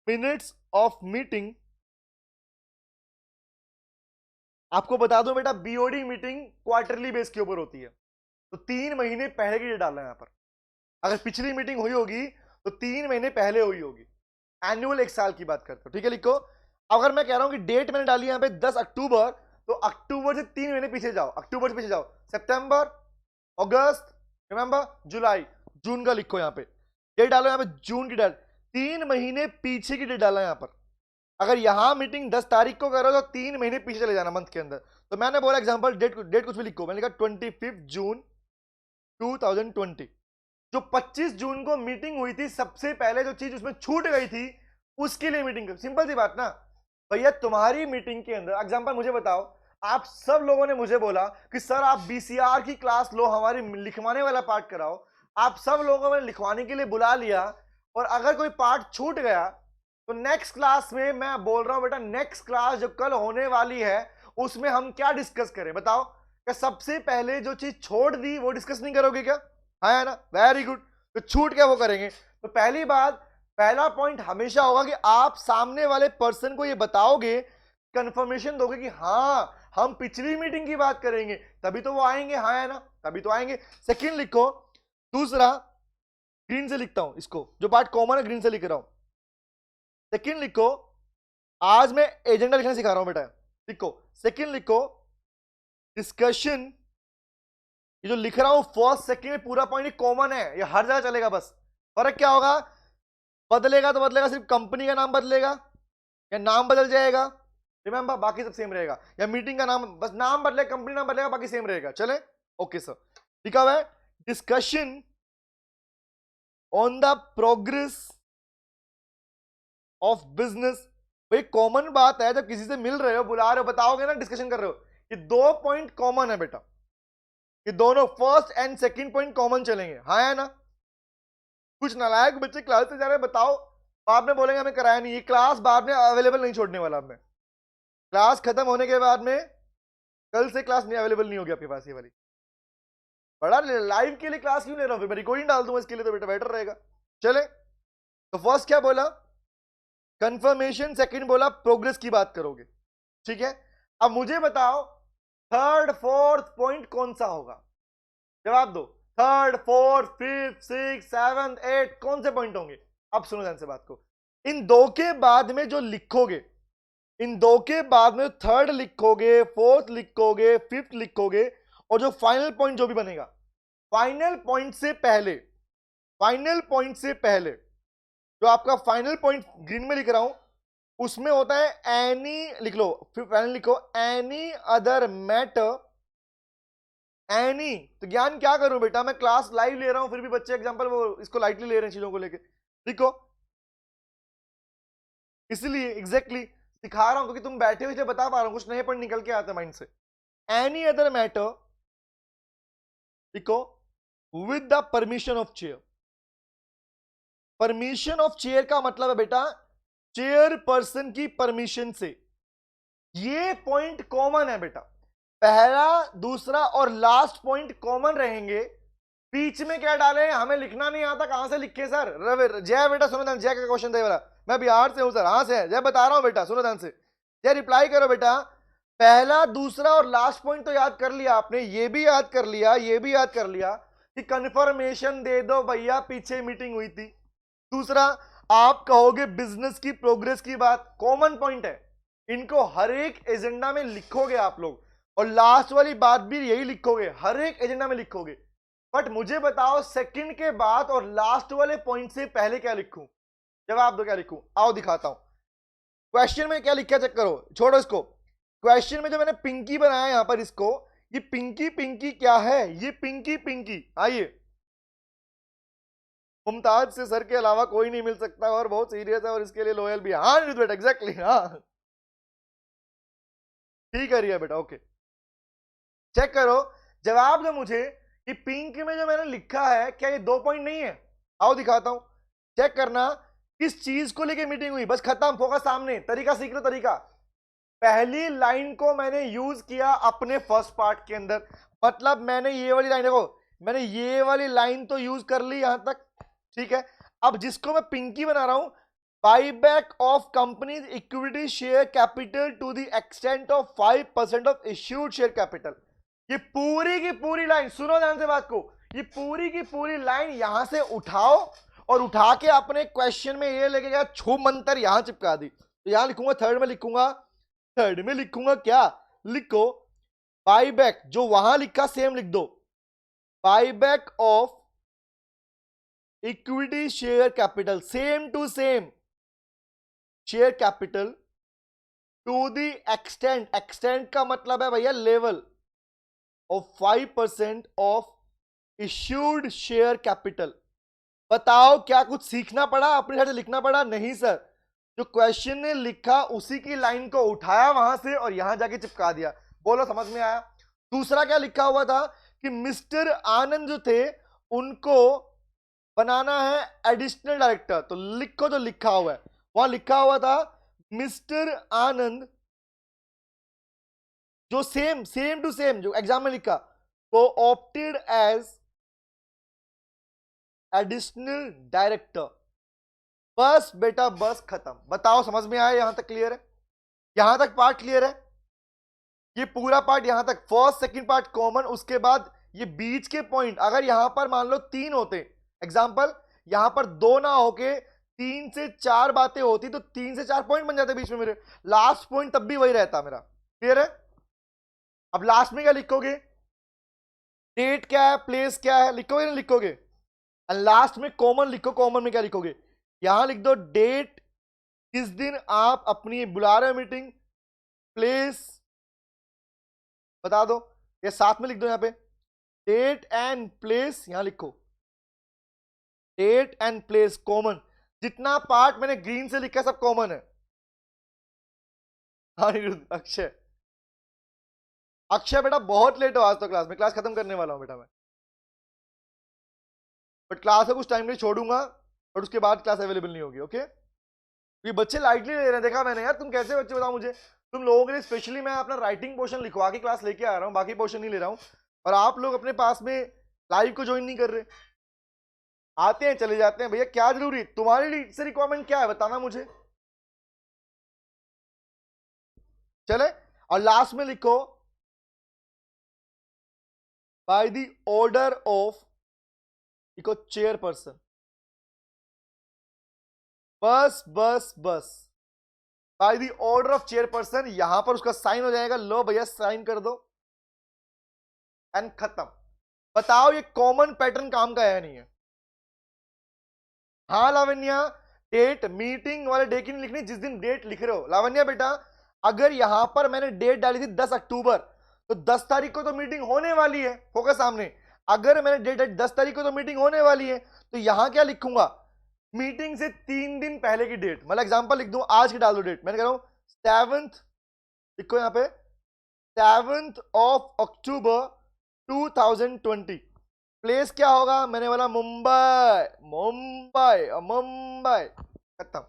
minutes of meeting। आपको बता दो बेटा, बीओडी मीटिंग क्वार्टरली बेस के ऊपर होती है, तो 3 महीने पहले की डेट डालना है यहां पर। अगर पिछली मीटिंग हुई होगी तो 3 महीने पहले हुई होगी। एनुअल 1 साल की बात करते हो, ठीक है? लिखो। अगर मैं कह रहा हूं कि डेट मैंने डाली यहां पे 10 अक्टूबर, तो अक्टूबर से 3 महीने पीछे जाओ। अक्टूबर से पीछे जाओ, सितंबर, अगस्त, नवंबर, जुलाई, जून का लिखो यहां पे। डेट डालो यहां पे जून की डेट, 3 महीने पीछे की डेट डाला यहां पर। अगर यहां मीटिंग 10 तारीख को करो तो 3 महीने पीछे चले जाना मंथ के अंदर। तो मैंने बोला एग्जांपल डेट कुछ भी लिखो, मैंने लिखा 25 जून 2020। जो 25 जून को मीटिंग हुई थी, सबसे पहले जो चीज उसमें छूट गई थी उसके लिए मीटिंग कर। सिंपल सी बात ना भैया। तुम्हारी मीटिंग के अंदर एग्जांपल मुझे बताओ, आप सब लोगों ने मुझे बोला कि सर आप बीसीआर की क्लास लो, हमारी लिखवाने वाला पार्ट कराओ। आप सब लोगों ने लिखवाने के लिए बुला लिया, और अगर कोई पार्ट छूट गया तो नेक्स्ट क्लास में मैं बोल रहा हूं बेटा, नेक्स्ट क्लास जो कल होने वाली है उसमें हम क्या डिस्कस करें? बताओ। क्या सबसे पहले जो चीज छोड़ दी वो डिस्कस नहीं करोगे क्या? हाँ है ना? Very good. तो छूट क्या वो करेंगे। तो पहली बात, पहला पॉइंट हमेशा होगा कि आप सामने वाले पर्सन को ये बताओगे, कंफर्मेशन दोगे कि हाँ हम पिछली मीटिंग की बात करेंगे, तभी तो वो आएंगे। हाँ है ना? तभी तो आएंगे। सेकंड लिखो, दूसरा ग्रीन से लिखता हूं इसको, जो पार्ट कॉमन है ग्रीन से लिख रहा हूं। सेकंड लिखो, आज मैं एजेंडा लिखना सिखा रहा हूं बेटा, लिखो। सेकंड लिखो डिस्कशन, ये जो लिख रहा हूं फर्स्ट सेकंड में पूरा पॉइंट कॉमन है, ये हर जगह चलेगा। बस फर्क क्या होगा, बदलेगा तो बदलेगा सिर्फ कंपनी का नाम बदलेगा या नाम बदल जाएगा, रिमेंबर, बाकी सब सेम रहेगा। या मीटिंग का नाम, बस नाम बदले, कंपनी नाम बदलेगा, बाकी सेम रहेगा। चले, ओके सर। लिखा हुआ है discussion on the progress of business. भाई कॉमन बात है, जब किसी से मिल रहे हो, बुला रहे हो, बताओगे ना, डिस्कशन कर रहे हो, ये दो पॉइंट कॉमन है बेटा, ये दोनों first and second point common चलेंगे, हाँ है ना। कुछ नालायक बच्चे क्लास से जा रहे हैं, बताओ, बाद में बोलेंगे हमें कराया नहीं। ये क्लास बाद में अवेलेबल नहीं छोड़ने वाला मैं, क्लास खत्म होने के बाद में कल से क्लास नहीं अवेलेबल नहीं होगी आपके पास ये वाली। बड़ा लाइव के लिए क्लास क्यों ले रहा हूं, फिर मैं रिकॉर्डिंग डाल दूंगा इसके लिए, तो बेटा बेटर रहेगा। चले, तो फर्स्ट क्या बोला, कंफर्मेशन। सेकंड बोला प्रोग्रेस की बात करोगे, ठीक है। अब मुझे बताओ थर्ड फोर्थ पॉइंट कौन सा होगा, जवाब दो। Third fourth fifth six seventh eight कौन से पॉइंट होंगे। अब सुनो ध्यान से बात को, इन दो के बाद में जो लिखोगे, इन दो के बाद में थर्ड लिखोगे, फोर्थ लिखोगे, फिफ्थ लिखोगे, और जो फाइनल पॉइंट जो भी बनेगा, फाइनल पॉइंट से पहले, फाइनल पॉइंट से पहले जो आपका फाइनल पॉइंट ग्रीन में लिख रहा हूं, उसमें होता है एनी, लिख लो, फिर फाइनल लिखो एनी अदर मैटर, एनी। तो ज्ञान क्या करूं बेटा, मैं क्लास लाइव ले रहा हूं, फिर भी बच्चे एग्जांपल वो इसको लाइटली ले रहे हैं चीजों को लेके, लिखो। इसलिए एग्जैक्टली सिखा रहा हूं क्योंकि तुम बैठे हुए बता पा रहा हूं, कुछ नए पॉइंट निकल के आते हैं माइंड से। एनी अदर मैटर लिखो with the permission of chair. Permission of chair का मतलब है बेटा चेयर पर्सन की परमिशन से। ये पॉइंट कॉमन है बेटा, पहला दूसरा और लास्ट पॉइंट कॉमन रहेंगे। बीच में क्या डाले, हमें लिखना नहीं आता, कहां से लिखे सर। रवि जय बेटा सुनो ध्यान, जय का क्वेश्चन दे वाला, मैं बिहार से हूं सर, हाँ से है जय, बता रहा हूं बेटा, सुनो ध्यान से। जय रिप्लाई करो बेटा, पहला दूसरा और लास्ट पॉइंट तो याद कर लिया आपने, ये भी याद कर लिया, ये भी याद कर लिया कि कंफर्मेशन दे दो भैया, पीछे मीटिंग हुई थी। दूसरा आप कहोगे बिजनेस की प्रोग्रेस की बात, कॉमन पॉइंट है, इनको हर एक एजेंडा में लिखोगे आप लोग, और लास्ट वाली बात भी यही लिखोगे, हर एक एजेंडा में लिखोगे। बट मुझे बताओ सेकंड के बाद और लास्ट वाले पॉइंट से पहले क्या लिखूं, जवाब दो क्या लिखूं। आओ दिखाता हूं क्वेश्चन में क्या लिखा, चेक करो, छोड़ो इसको। क्वेश्चन में जो मैंने पिंकी बनाया यहां पर, इसको, ये पिंकी पिंकी क्या है, ये पिंकी पिंकी, आइए, मुमताज से सर के अलावा कोई नहीं मिल सकता और बहुत सीरियस है और इसके लिए लॉयल भी है। हाँ बेटा एग्जैक्टली, हाँ ठीक है रिया बेटा, ओके। चेक करो, जवाब दो मुझे कि पिंक में जो मैंने लिखा है क्या ये दो पॉइंट नहीं है। आओ दिखाता हूं, चेक करना किस चीज को लेके मीटिंग हुई, बस खत्म, फोकस सामने, तरीका सीख लो, तरीका। पहली लाइन को मैंने यूज किया अपने फर्स्ट पार्ट के अंदर, मतलब मैंने ये वाली लाइन, देखो मैंने ये वाली लाइन तो यूज कर ली यहां तक, ठीक है। अब जिसको मैं पिंकी बना रहा हूं, buyback of companies equity share capital to the extent of 5% of issued share capital. ये पूरी की पूरी लाइन, सुनो ध्यान से बात को, ये पूरी की पूरी लाइन यहां से उठाओ और उठा के अपने क्वेश्चन में ये लेके गया, छू मंतर यहां चिपका दी। तो यहां लिखूंगा, थर्ड में लिखूंगा, थर्ड में लिखूंगा क्या, लिखो बाईबैक, जो वहां लिखा सेम लिख दो, buyback of equity share capital, same to same, share capital to the extent, extent का मतलब है भैया level, of 5% of issued share capital. बताओ क्या कुछ सीखना पड़ा, अपने साथ लिखना पड़ा? नहीं सर, जो क्वेश्चन ने लिखा उसी की लाइन को उठाया वहां से और यहां जाके चिपका दिया। बोलो समझ में आया? दूसरा क्या लिखा हुआ था कि मिस्टर आनंद जो थे उनको बनाना है एडिशनल डायरेक्टर, तो लिखो जो लिखा हुआ है, वहां लिखा हुआ था मिस्टर आनंद, जो सेम टू सेम जो एग्जाम में लिखा, वो ऑप्टेड एज एडिशनल डायरेक्टर। बस बेटा बस खत्म। बताओ समझ में आया? यहां तक क्लियर है? यहां तक पार्ट क्लियर है? ये पूरा पार्ट यहां तक, फर्स्ट सेकंड पार्ट कॉमन, उसके बाद ये बीच के पॉइंट, अगर यहां पर मान लो 3 होते, एग्जांपल यहां पर 2 ना होके 3 से 4 बातें होती तो 3 से 4 पॉइंट बन जाते बीच में मेरे, लास्ट पॉइंट तब भी वही रहता मेरा। क्लियर है? अब लास्ट में क्या लिखोगे? डेट क्या है, प्लेस क्या है, लिखोगे ना लिखोगे? एंड लास्ट में कॉमन लिखो। कॉमन में क्या लिखोगे? यहां लिख दो डेट, किस दिन आप अपनी बुला रहे हो मीटिंग, प्लेस बता दो, या साथ में लिख दो यहां पे डेट एंड प्लेस, यहां लिखो डेट एंड प्लेस कॉमन। जितना पार्ट मैंने ग्रीन से लिखा है सब कॉमन है। हाँ अक्षय, अक्षय बेटा बहुत लेट हो आज तो क्लास में, क्लास खत्म करने वाला हूं बेटा मैं, बट क्लास का कुछ टाइम नहीं छोड़ूंगा, बट उसके बाद क्लास अवेलेबल नहीं होगी। ओके? ये बच्चे लाइटली ले रहे हैं, देखा मैंने यार। तुम कैसे बच्चे बताओ मुझे? तुम लोगों के लिए स्पेशली मैं अपना राइटिंग पोर्शन लिखवा के क्लास लेके आ रहा हूँ, बाकी पोर्शन नहीं ले रहा हूँ, और आप लोग अपने पास में लाइव को ज्वाइन नहीं कर रहे, आते हैं चले जाते हैं। भैया क्या जरूरी, तुम्हारी से रिक्वायरमेंट क्या है बताना मुझे, चले। और लास्ट में लिखो बाय द ऑर्डर ऑफ, लिखो चेयरपर्सन, बस बस बस, by the order of chairperson, यहां पर उसका साइन हो जाएगा। लो भैया साइन कर दो एंड खत्म। बताओ ये कॉमन पैटर्न काम का है नहीं है? हाँ लावण्या, डेट मीटिंग वाले डे की नहीं लिखनी, जिस दिन डेट लिख रहे हो। लावण्या बेटा अगर यहां पर मैंने डेट डाली थी 10 अक्टूबर, तो 10 तारीख को तो मीटिंग होने वाली है, फोकस सामने। अगर मैंने डेट डाली 10 तारीख को तो मीटिंग होने वाली है, तो यहां क्या लिखूंगा? मीटिंग से 3 दिन पहले की डेट, मतलब एग्जांपल लिख दूं, आज की डाल दो डेट, मैंने कह रहा हूं 7th, लिखो यहां पे 7th ऑफ अक्टूबर 2020। प्लेस क्या होगा? मैंने बोला मुंबई, मुंबई मुंबई, खत्म।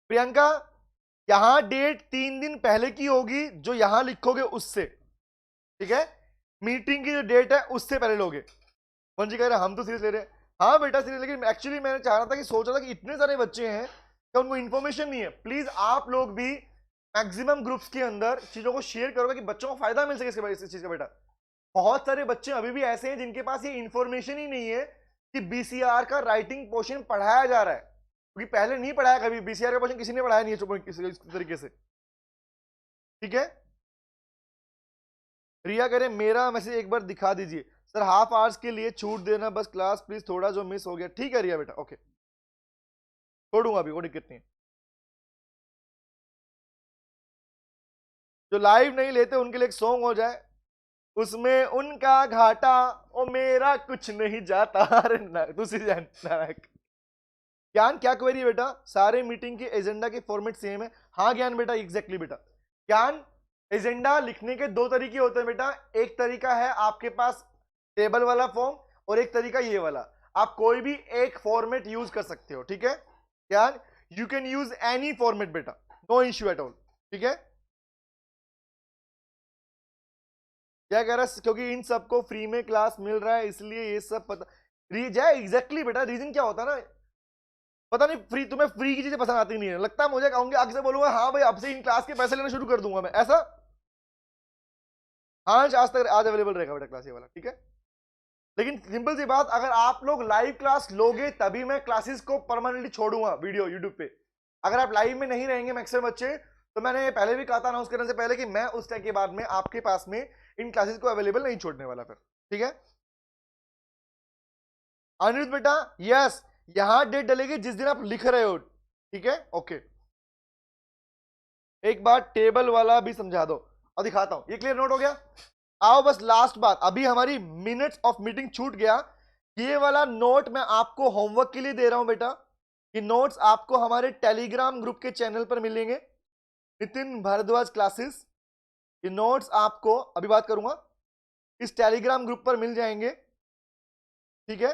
प्रियंका यहां डेट 3 दिन पहले की होगी, जो यहां लिखोगे उससे, ठीक है? मीटिंग की जो डेट है उससे पहले लोगे। जी कह रहे हम तो सीरियस ले रहे हैं। हाँ बेटा सीरियस, लेकिन एक्चुअली मैंने चाह रहा था कि सोच रहा था कि इतने सारे बच्चे हैं कि उनको इन्फॉर्मेशन नहीं है। प्लीज आप लोग भी मैक्सिमम ग्रुप्स के अंदर चीजों को शेयर करोगे कि बच्चों को फायदा मिल सके इस चीज का। बेटा बहुत सारे बच्चे अभी भी ऐसे हैं जिनके पास ये इंफॉर्मेशन ही नहीं है कि बीसीआर का राइटिंग पोर्शन पढ़ाया जा रहा है, क्योंकि पहले नहीं पढ़ाया कभी बीसीआर का पोर्शन, किसी ने पढ़ाया नहीं है इस तरीके से। ठीक है? रिया करे मेरा मैसेज एक बार दिखा दीजिए सर, हाफ आवर्स के लिए छूट देना बस क्लास प्लीज, थोड़ा जो मिस हो गया। ठीक है रिया बेटा, ओके छोड़ूंगा अभी, वो दिक्कत नहीं है। जो लाइव नहीं लेते उनके लिए एक सॉन्ग हो जाए, उसमें उनका घाटा ओ मेरा कुछ नहीं जाता। अरे दूसरी ज्ञान क्या क्वेरी है बेटा? सारे मीटिंग के एजेंडा के फॉर्मेट सेम है? हाँ ज्ञान बेटा एग्जैक्टली बेटा। ज्ञान एजेंडा लिखने के 2 तरीके होते हैं बेटा, एक तरीका है आपके पास टेबल वाला फॉर्म, और एक तरीका ये वाला। आप कोई भी एक फॉर्मेट यूज कर सकते हो, ठीक है ज्ञान? You can use any format बेटा, नो इश्यू एट ऑल। ठीक है? क्या कह रहा है? क्योंकि इन सबको फ्री में क्लास मिल रहा है इसलिए ये सब पता। एग्जैक्टली बेटा, रीजन क्या होता है ना, पता नहीं फ्री, तुम्हें फ्री की चीजें पसंद आती नहीं है लगता है मुझे। कहूंगी आगे से बोलूंगा हाँ भाई अब से इन क्लास के पैसे लेना शुरू कर दूंगा मैं, ऐसा? हाँ आज तक आज अवेलेबल रहेगा बेटा क्लास ये वाला, ठीक है? लेकिन सिंपल सी बात, अगर आप लोग लाइव क्लास लोगे तभी मैं क्लासेस को परमानेंटली छोड़ूंगा वीडियो यूट्यूब पे। अगर आप लाइव में नहीं रहेंगे मैक्सिमम बच्चे, तो मैंने पहले भी कहा था अनाउंस करने से पहले कि मैं उस टाइम के बाद में आपके पास में इन क्लासेस को अवेलेबल नहीं छोड़ने वाला फिर। ठीक है अनिरुद्ध बेटा? यस, यहां डेट डलेगी जिस दिन आप लिख रहे हो, ठीक है? ओके एक बार टेबल वाला भी समझा दो और दिखाता हूं। ये क्लियर नोट हो गया? आओ बस लास्ट बात, अभी हमारी मिनट्स ऑफ मीटिंग छूट गया। ये वाला नोट मैं आपको होमवर्क के लिए दे रहा हूं बेटा। ये नोट्स आपको हमारे टेलीग्राम ग्रुप के चैनल पर मिलेंगे, नितिन भारद्वाज क्लासेस। ये नोट्स आपको अभी बात करूंगा इस टेलीग्राम ग्रुप पर मिल जाएंगे, ठीक है?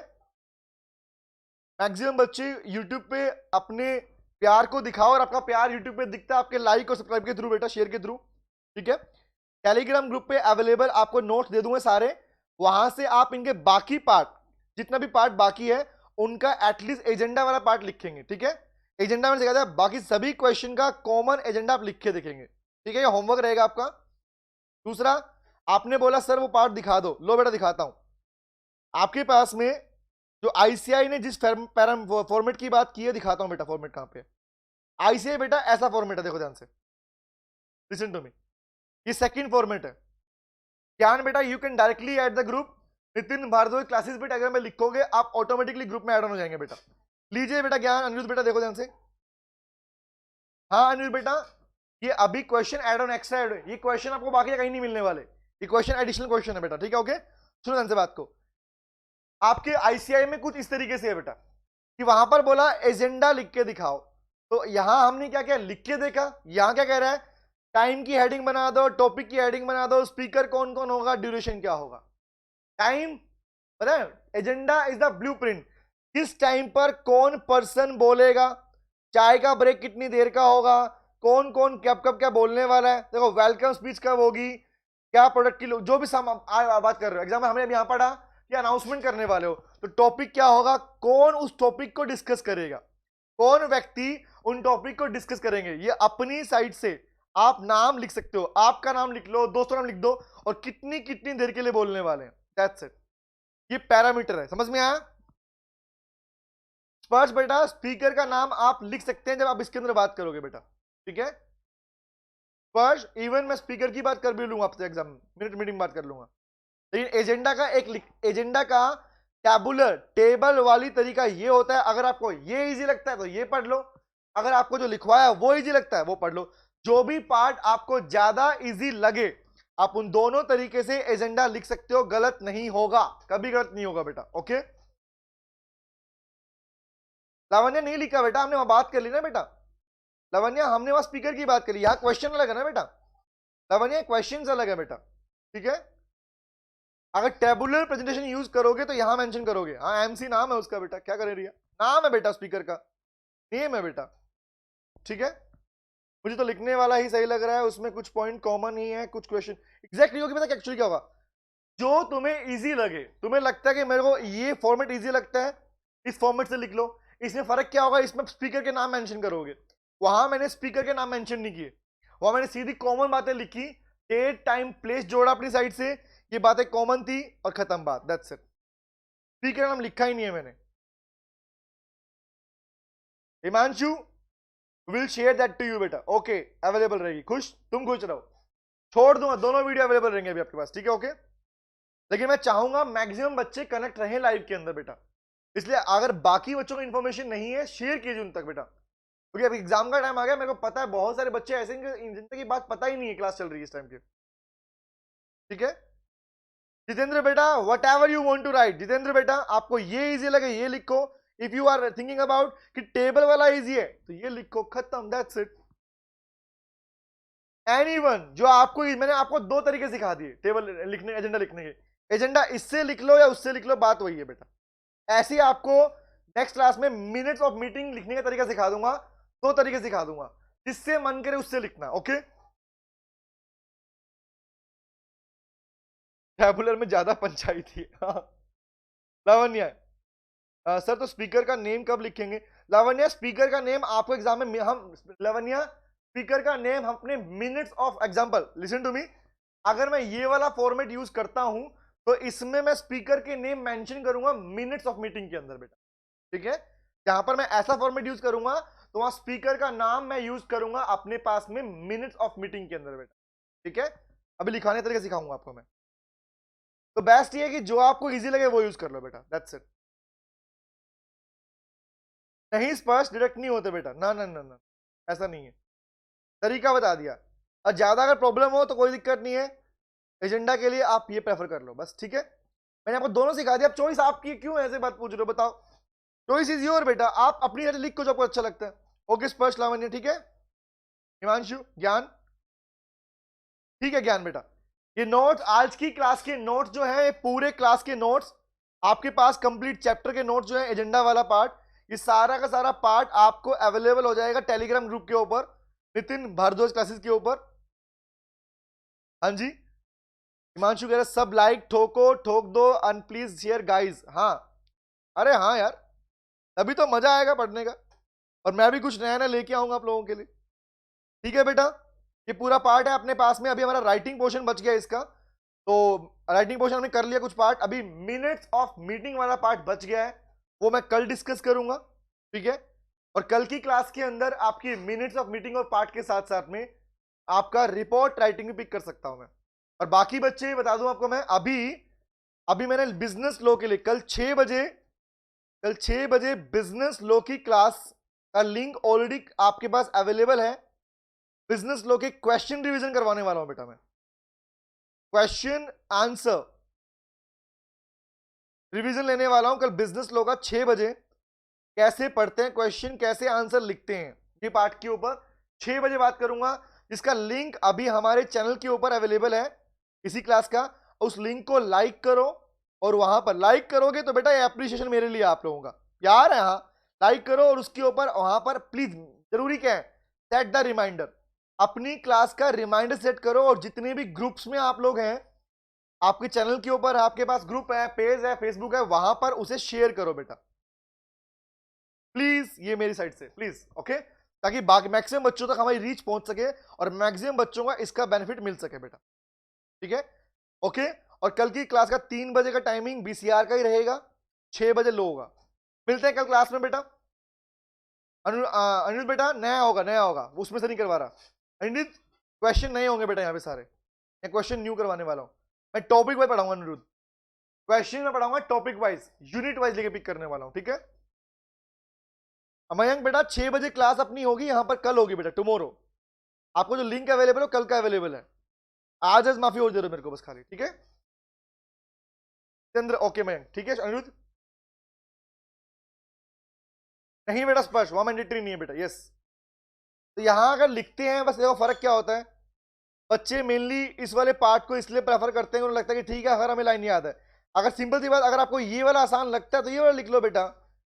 मैक्सिमम बच्चे यूट्यूब पे अपने प्यार को दिखाओ, और आपका प्यार यूट्यूब पे दिखता है आपके लाइक और सब्सक्राइब के थ्रू बेटा, शेयर के थ्रू। ठीक है? टेलीग्राम ग्रुप पे अवेलेबल आपको नोट्स दे दूंगा सारे, वहां से आप इनके बाकी पार्ट, जितना भी पार्ट बाकी है उनका एटलीस्ट एजेंडा वाला पार्ट लिखेंगे। ठीक है? एजेंडा में सिखाता है, बाकी सभी क्वेश्चन का कॉमन एजेंडा आप लिख के देखेंगे। ठीक है? ये होमवर्क रहेगा आपका। दूसरा, आपने बोला सर वो पार्ट दिखा दो, लो बेटा दिखाता हूं। आपके पास में जो आईसीआई ने जिस फॉर्मेट की बात की है, दिखाता हूं बेटा फॉर्मेट कहां पे। आईसीआई बेटा ऐसा फॉर्मेट है, देखो ध्यान से, लिसन टू मी, ये सेकंड फॉर्मेट है। ज्ञान बेटा you can directly add the group Nitin Bhardwaj classes बेटा, अगर मैं लिखोगे आप ऑटोमेटिकली ग्रुप में ऐड ऑन हो जाएंगे बेटा। लीजिए बेटा ज्ञान, अनिरुद्ध बेटा देखो ध्यान से, हाँ अनिरुद्ध बेटा, ये अभी question add on extra add, ये क्वेश्चन आपको बाकी कहीं नहीं मिलने वाले, ये क्वेश्चन एडिशनल क्वेश्चन है बेटा, ठीक है ओके। सुनो ध्यान से बात को, आपके आईसीआई में कुछ इस तरीके से है बेटा कि वहां पर बोला एजेंडा लिख के दिखाओ, तो यहां हमने क्या क्या लिख के देखा, यहां क्या कह रहा है, टाइम की हेडिंग बना दो, टॉपिक की हेडिंग बना दो, स्पीकर कौन कौन होगा, ड्यूरेशन क्या होगा। टाइम पता है, एजेंडा इज द ब्लूप्रिंट, किस टाइम पर कौन पर्सन बोलेगा, चाय का ब्रेक कितनी देर का होगा, कौन कौन कब कब क्या बोलने वाला है, देखो वेलकम स्पीच कब होगी, क्या प्रोडक्ट की जो भी बात कर रहे हो, एग्जाम में हमने यहां पढ़ा कि अनाउंसमेंट करने वाले हो, तो टॉपिक क्या होगा, कौन उस टॉपिक को डिस्कस करेगा, कौन व्यक्ति उन टॉपिक को डिस्कस करेंगे। ये अपनी साइड से आप नाम लिख सकते हो, आपका नाम लिख लो, दोस्तों नाम लिख दो, और कितनी कितनी देर के लिए बोलने वाले हैं, दैट्स इट। ये पैरामीटर है, समझ में आया। स्पर्श बेटा स्पीकर का नाम आप लिख सकते हैं जब आप इसके अंदर बात करोगे बेटा, ठीक है। स्पर्श इवन मैं स्पीकर की बात कर भी लूंगा आपसे, एग्जाम मिनट मीटिंग बात कर लूंगा, लेकिन एजेंडा का एजेंडा का टैबुलर टेबल वाली तरीका ये होता है, अगर आपको ये इजी लगता है तो ये पढ़ लो, अगर आपको जो लिखवाया वो इजी लगता है वो पढ़ लो, जो भी पार्ट आपको ज्यादा इजी लगे आप उन दोनों तरीके से एजेंडा लिख सकते हो, गलत नहीं होगा, कभी गलत नहीं होगा बेटा, ओके। लावण्या नहीं लिखा बेटा, हमने वहां बात कर ली ना बेटा, लावण्या हमने वहां स्पीकर की बात करी, यहां क्वेश्चन अलग है ना बेटा, लावण्या क्वेश्चन अलग है बेटा, ठीक है। अगर टेबुलर प्रेजेंटेशन यूज करोगे तो यहां मेंशन करोगे, हाँ एमसी नाम है उसका बेटा, क्या करे रिया, नाम है बेटा स्पीकर का, नेम है बेटा, ठीक है। मुझे तो लिखने वाला ही सही लग रहा है, उसमें कुछ पॉइंट कॉमन ही है, कुछ क्वेश्चन एग्जैक्टली होगी, पता एक्चुअली क्या होगा, जो तुम्हें इजी लगे, तुम्हें लगता है कि मेरे को ये फॉर्मेट इजी लगता है, इस फॉर्मेट से लिख लो, इसमें फर्क क्या होगा, इसमें स्पीकर के नाम मेंशन करोगे, वहां मैंने स्पीकर के नाम मेंशन नहीं किए, वहां मैंने सीधी कॉमन बातें लिखी, डेट टाइम प्लेस जोड़ा अपनी साइड से, ये बातें कॉमन थी और खत्म बात, दैट्स इट। स्पीकर नाम लिखा ही नहीं है मैंने। Himanshu will share that to you बेटा, ओके अवेलेबल रहेगी, खुश तुम खुश रहो, छोड़ दूंगा, दोनों वीडियो अवेलेबल रहेंगे अभी आपके पास, ठीक है ओके। लेकिन मैं चाहूंगा मैक्सिमम बच्चे कनेक्ट रहे लाइव के अंदर बेटा, इसलिए अगर बाकी बच्चों को इन्फॉर्मेशन नहीं है शेयर कीजिए उन तक बेटा, क्योंकि अभी एग्जाम का टाइम आ गया, मेरे को पता है बहुत सारे बच्चे ऐसे हैं जिनकी की बात पता ही नहीं है, क्लास चल रही है इस टाइम की, ठीक है। जितेंद्र बेटा whatever you want to write, Jitendra बेटा आपको ये इजी लगे ये लिखो, if you are thinking about कि टेबल वाला इजी है तो ये लिखो, खत्म, दैट्स इट। एनीवन जो आपको, मैंने आपको दो तरीके सिखा दिए टेबल लिखने, एजेंडा लिखने के, एजेंडा इससे लिख लो या उससे लिख लो, बात वही है बेटा। ऐसे ही आपको नेक्स्ट क्लास में मिनट्स ऑफ मीटिंग लिखने का तरीका सिखा दूंगा, दो तरीके सिखा दूंगा, जिससे मन करे उससे लिखना, ओके। टैबुलर में ज्यादा पंचायती है। लावण्या सर तो स्पीकर का नेम कब लिखेंगे, लावण्या स्पीकर का नेम आपको एग्जाम में हम, लावण्या स्पीकर का नेम हम अपने minutes of example, listen to me, अगर मैं ये वाला फॉर्मेट यूज करता हूं तो इसमें मैं स्पीकर के नेम मेंशन करूंगा मिनट्स ऑफ मीटिंग के अंदर बेटा, ठीक है। जहां पर मैं ऐसा फॉर्मेट यूज करूंगा तो वहां स्पीकर का नाम मैं यूज करूंगा अपने पास में मिनट्स ऑफ मीटिंग के अंदर बेटा, ठीक है। अभी लिखाने तरीके सिखाऊंगा आपको मैं, तो बेस्ट ये है कि जो आपको इजी लगे वो यूज कर लो बेटा, दैट्स इट। नहीं स्पष्ट डायरेक्ट नहीं होते बेटा, ना ना ना ना, ऐसा नहीं है, तरीका बता दिया, और ज्यादा अगर प्रॉब्लम हो तो कोई दिक्कत नहीं है, एजेंडा के लिए आप ये प्रेफर कर लो बस, ठीक है। मैंने आपको दोनों सिखा दिया, अब चॉइस आपकी, क्यों ऐसे बात पूछ रहे हो बताओ, चॉइस इज योर बेटा, आप अपनी तरह लिख को जो आपको अच्छा लगता है, ओके स्पष्ट लावण्य, ठीक है। हिमांशु ज्ञान, ठीक है ज्ञान बेटा, ये नोट्स आज की क्लास के नोट्स जो है, पूरे क्लास के नोट्स आपके पास, कंप्लीट चैप्टर के नोट्स जो है, एजेंडा वाला पार्ट, ये सारा का सारा पार्ट आपको अवेलेबल हो जाएगा टेलीग्राम ग्रुप के ऊपर, नितिन भारद्वाज क्लासेस के ऊपर। हाँ जी हिमांशु कह रहे सब लाइक ठोको, ठोक दो एंड प्लीज शेयर गाइज, हाँ अरे हाँ यार, अभी तो मजा आएगा पढ़ने का, और मैं भी कुछ नया नया लेके आऊंगा आप लोगों के लिए, ठीक है बेटा। ये पूरा पार्ट है अपने पास में, अभी हमारा राइटिंग पोर्शन बच गया इसका, तो राइटिंग पोर्शन हमने कर लिया कुछ पार्ट, अभी मिनट्स ऑफ मीटिंग वाला पार्ट बच गया है, वो मैं कल डिस्कस करूंगा, ठीक है। और कल की क्लास के अंदर आपकी मिनट्स ऑफ मीटिंग और पार्ट के साथ साथ में आपका रिपोर्ट राइटिंग भी पिक कर सकता हूं मैं। और बाकी बच्चे बता दूं आपको मैं, अभी मैंने बिजनेस लॉ के लिए कल 6 बजे बिजनेस लॉ की क्लास का लिंक ऑलरेडी आपके पास अवेलेबल है। बिजनेस लॉ के क्वेश्चन रिवीजन करवाने वाला हूं बेटा मैं, क्वेश्चन आंसर रिवीजन लेने वाला हूं कल बिजनेस लॉ का 6 बजे। कैसे पढ़ते हैं क्वेश्चन, कैसे आंसर लिखते हैं, ये पार्ट के ऊपर 6 बजे बात करूंगा, जिसका लिंक अभी हमारे चैनल के ऊपर अवेलेबल है इसी क्लास का। उस लिंक को लाइक करो, और वहां पर लाइक करोगे तो बेटा ये एप्रिसिएशन मेरे लिए आप लोगों का प्यार है। हाँ, लाइक करो और उसके ऊपर वहां पर प्लीज जरूरी क्या है, सेट द रिमाइंडर, अपनी क्लास का रिमाइंडर सेट करो। और जितने भी ग्रुप्स में आप लोग हैं, आपके चैनल के ऊपर आपके पास ग्रुप है, पेज है, फेसबुक है, वहां पर उसे शेयर करो बेटा प्लीज, ये मेरी साइड से प्लीज, ओके, ताकि बाकी मैक्सिमम बच्चों तक हमारी रीच पहुंच सके और मैक्सिमम बच्चों का इसका बेनिफिट मिल सके बेटा, ठीक है, ओके। और कल की क्लास का 3 बजे का टाइमिंग बीसीआर का ही रहेगा, 6 बजे लो होगा। मिलते हैं कल क्लास में बेटा। अनिल बेटा नया होगा, उसमें से नहीं करवा रहा अनिल, क्वेश्चन नए होंगे बेटा यहाँ पे सारे, मैं क्वेश्चन न्यू करवाने वाला हूँ। मैं टॉपिक वाइज पढ़ाऊंगा अनिरुद्ध, क्वेश्चन में पढ़ाऊंगा टॉपिक वाइज, यूनिट वाइज लेके पिक करने वाला हूँ, ठीक है। मयंक बेटा 6 बजे क्लास अपनी होगी यहाँ पर, कल होगी बेटा, टुमारो। आपको जो लिंक अवेलेबल हो कल का अवेलेबल है, आज माफी और दे दो मेरे को बस खाली, ठीक है चंद्र, ओके मयंक, ठीक है अनिरुद्ध। नहीं बेटा स्पर्श वहां मैंडेटरी नहीं है बेटा, यस। तो यहां अगर लिखते हैं बस, देखो फर्क क्या होता है, बच्चे मेनली इस वाले पार्ट को इसलिए प्रेफर करते हैं, उन्हें लगता है कि ठीक है अगर हमें लाइन याद है। अगर सिंपल सी बात, अगर आपको ये वाला आसान लगता है तो ये वाला लिख लो बेटा।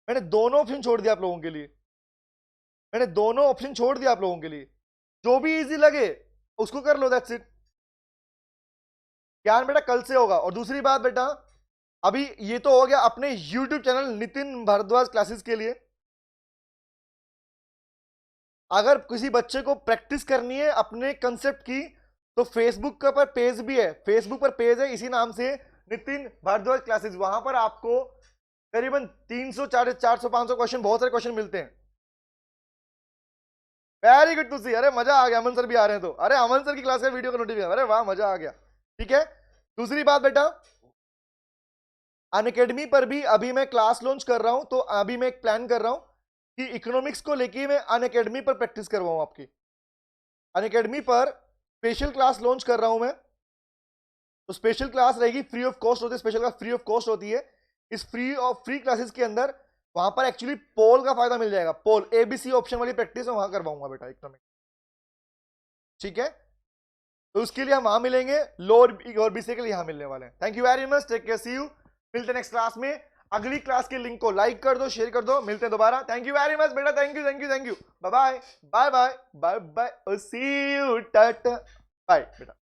मैंने दोनों ऑप्शन छोड़ दिया आप लोगों के लिए, मैंने दोनों ऑप्शन छोड़ दिया आप लोगों के लिए, जो भी इजी लगे उसको कर लो, दैट्स इट। ज्ञान बेटा कल से होगा। और दूसरी बात बेटा, अभी ये तो हो गया अपने YouTube channel Nitin Bhardwaj classes के लिए। अगर किसी बच्चे को प्रैक्टिस करनी है अपने कंसेप्ट की, तो फेसबुक का पर पेज भी है, फेसबुक पर पेज है इसी नाम से, नितिन भारद्वाज क्लासेस। वहां पर आपको करीबन 300 400 500 क्वेश्चन, बहुत सारे क्वेश्चन मिलते हैं। वेरी गुड टू सी, अरे मजा आ गया, अमन सर भी आ रहे हैं तो, अरे अमन सर की क्लास का वीडियो का नोटिफिकेशन, अरे वाह मजा आ गया, ठीक है। दूसरी बात बेटा, अनअकैडमी पर भी अभी मैं क्लास लॉन्च कर रहा हूं, तो अभी मैं एक प्लान कर रहा हूं कि इकोनॉमिक्स को लेके मैं अनअकैडमी पर प्रैक्टिस करवाऊं आपकी। अनअकैडमी पर स्पेशल क्लास लॉन्च कर रहा हूं मैं, तो स्पेशल क्लास रहेगी, फ्री ऑफ कॉस्ट होती है, special class free of cost होती है। इस फ्री क्लासेस के अंदर वहां पर एक्चुअली पोल का फायदा मिल जाएगा, पोल एबीसी ऑप्शन वाली प्रैक्टिस मैं वहां करवाऊंगा बेटा इकोनॉमिक्स, ठीक है। तो उसके लिए हम वहां मिलेंगे, लोअर और बीसी के लिए यहां मिलने वाले हैं। Thank you very much, take care, see you, मिलते हैं नेक्स्ट क्लास में। अगली क्लास के लिंक को लाइक कर दो, शेयर कर दो, मिलते हैं दोबारा। थैंक यू वेरी मच बेटा, thank you thank you thank you, bye bye bye bye bye bye, see you, tata bye बेटा।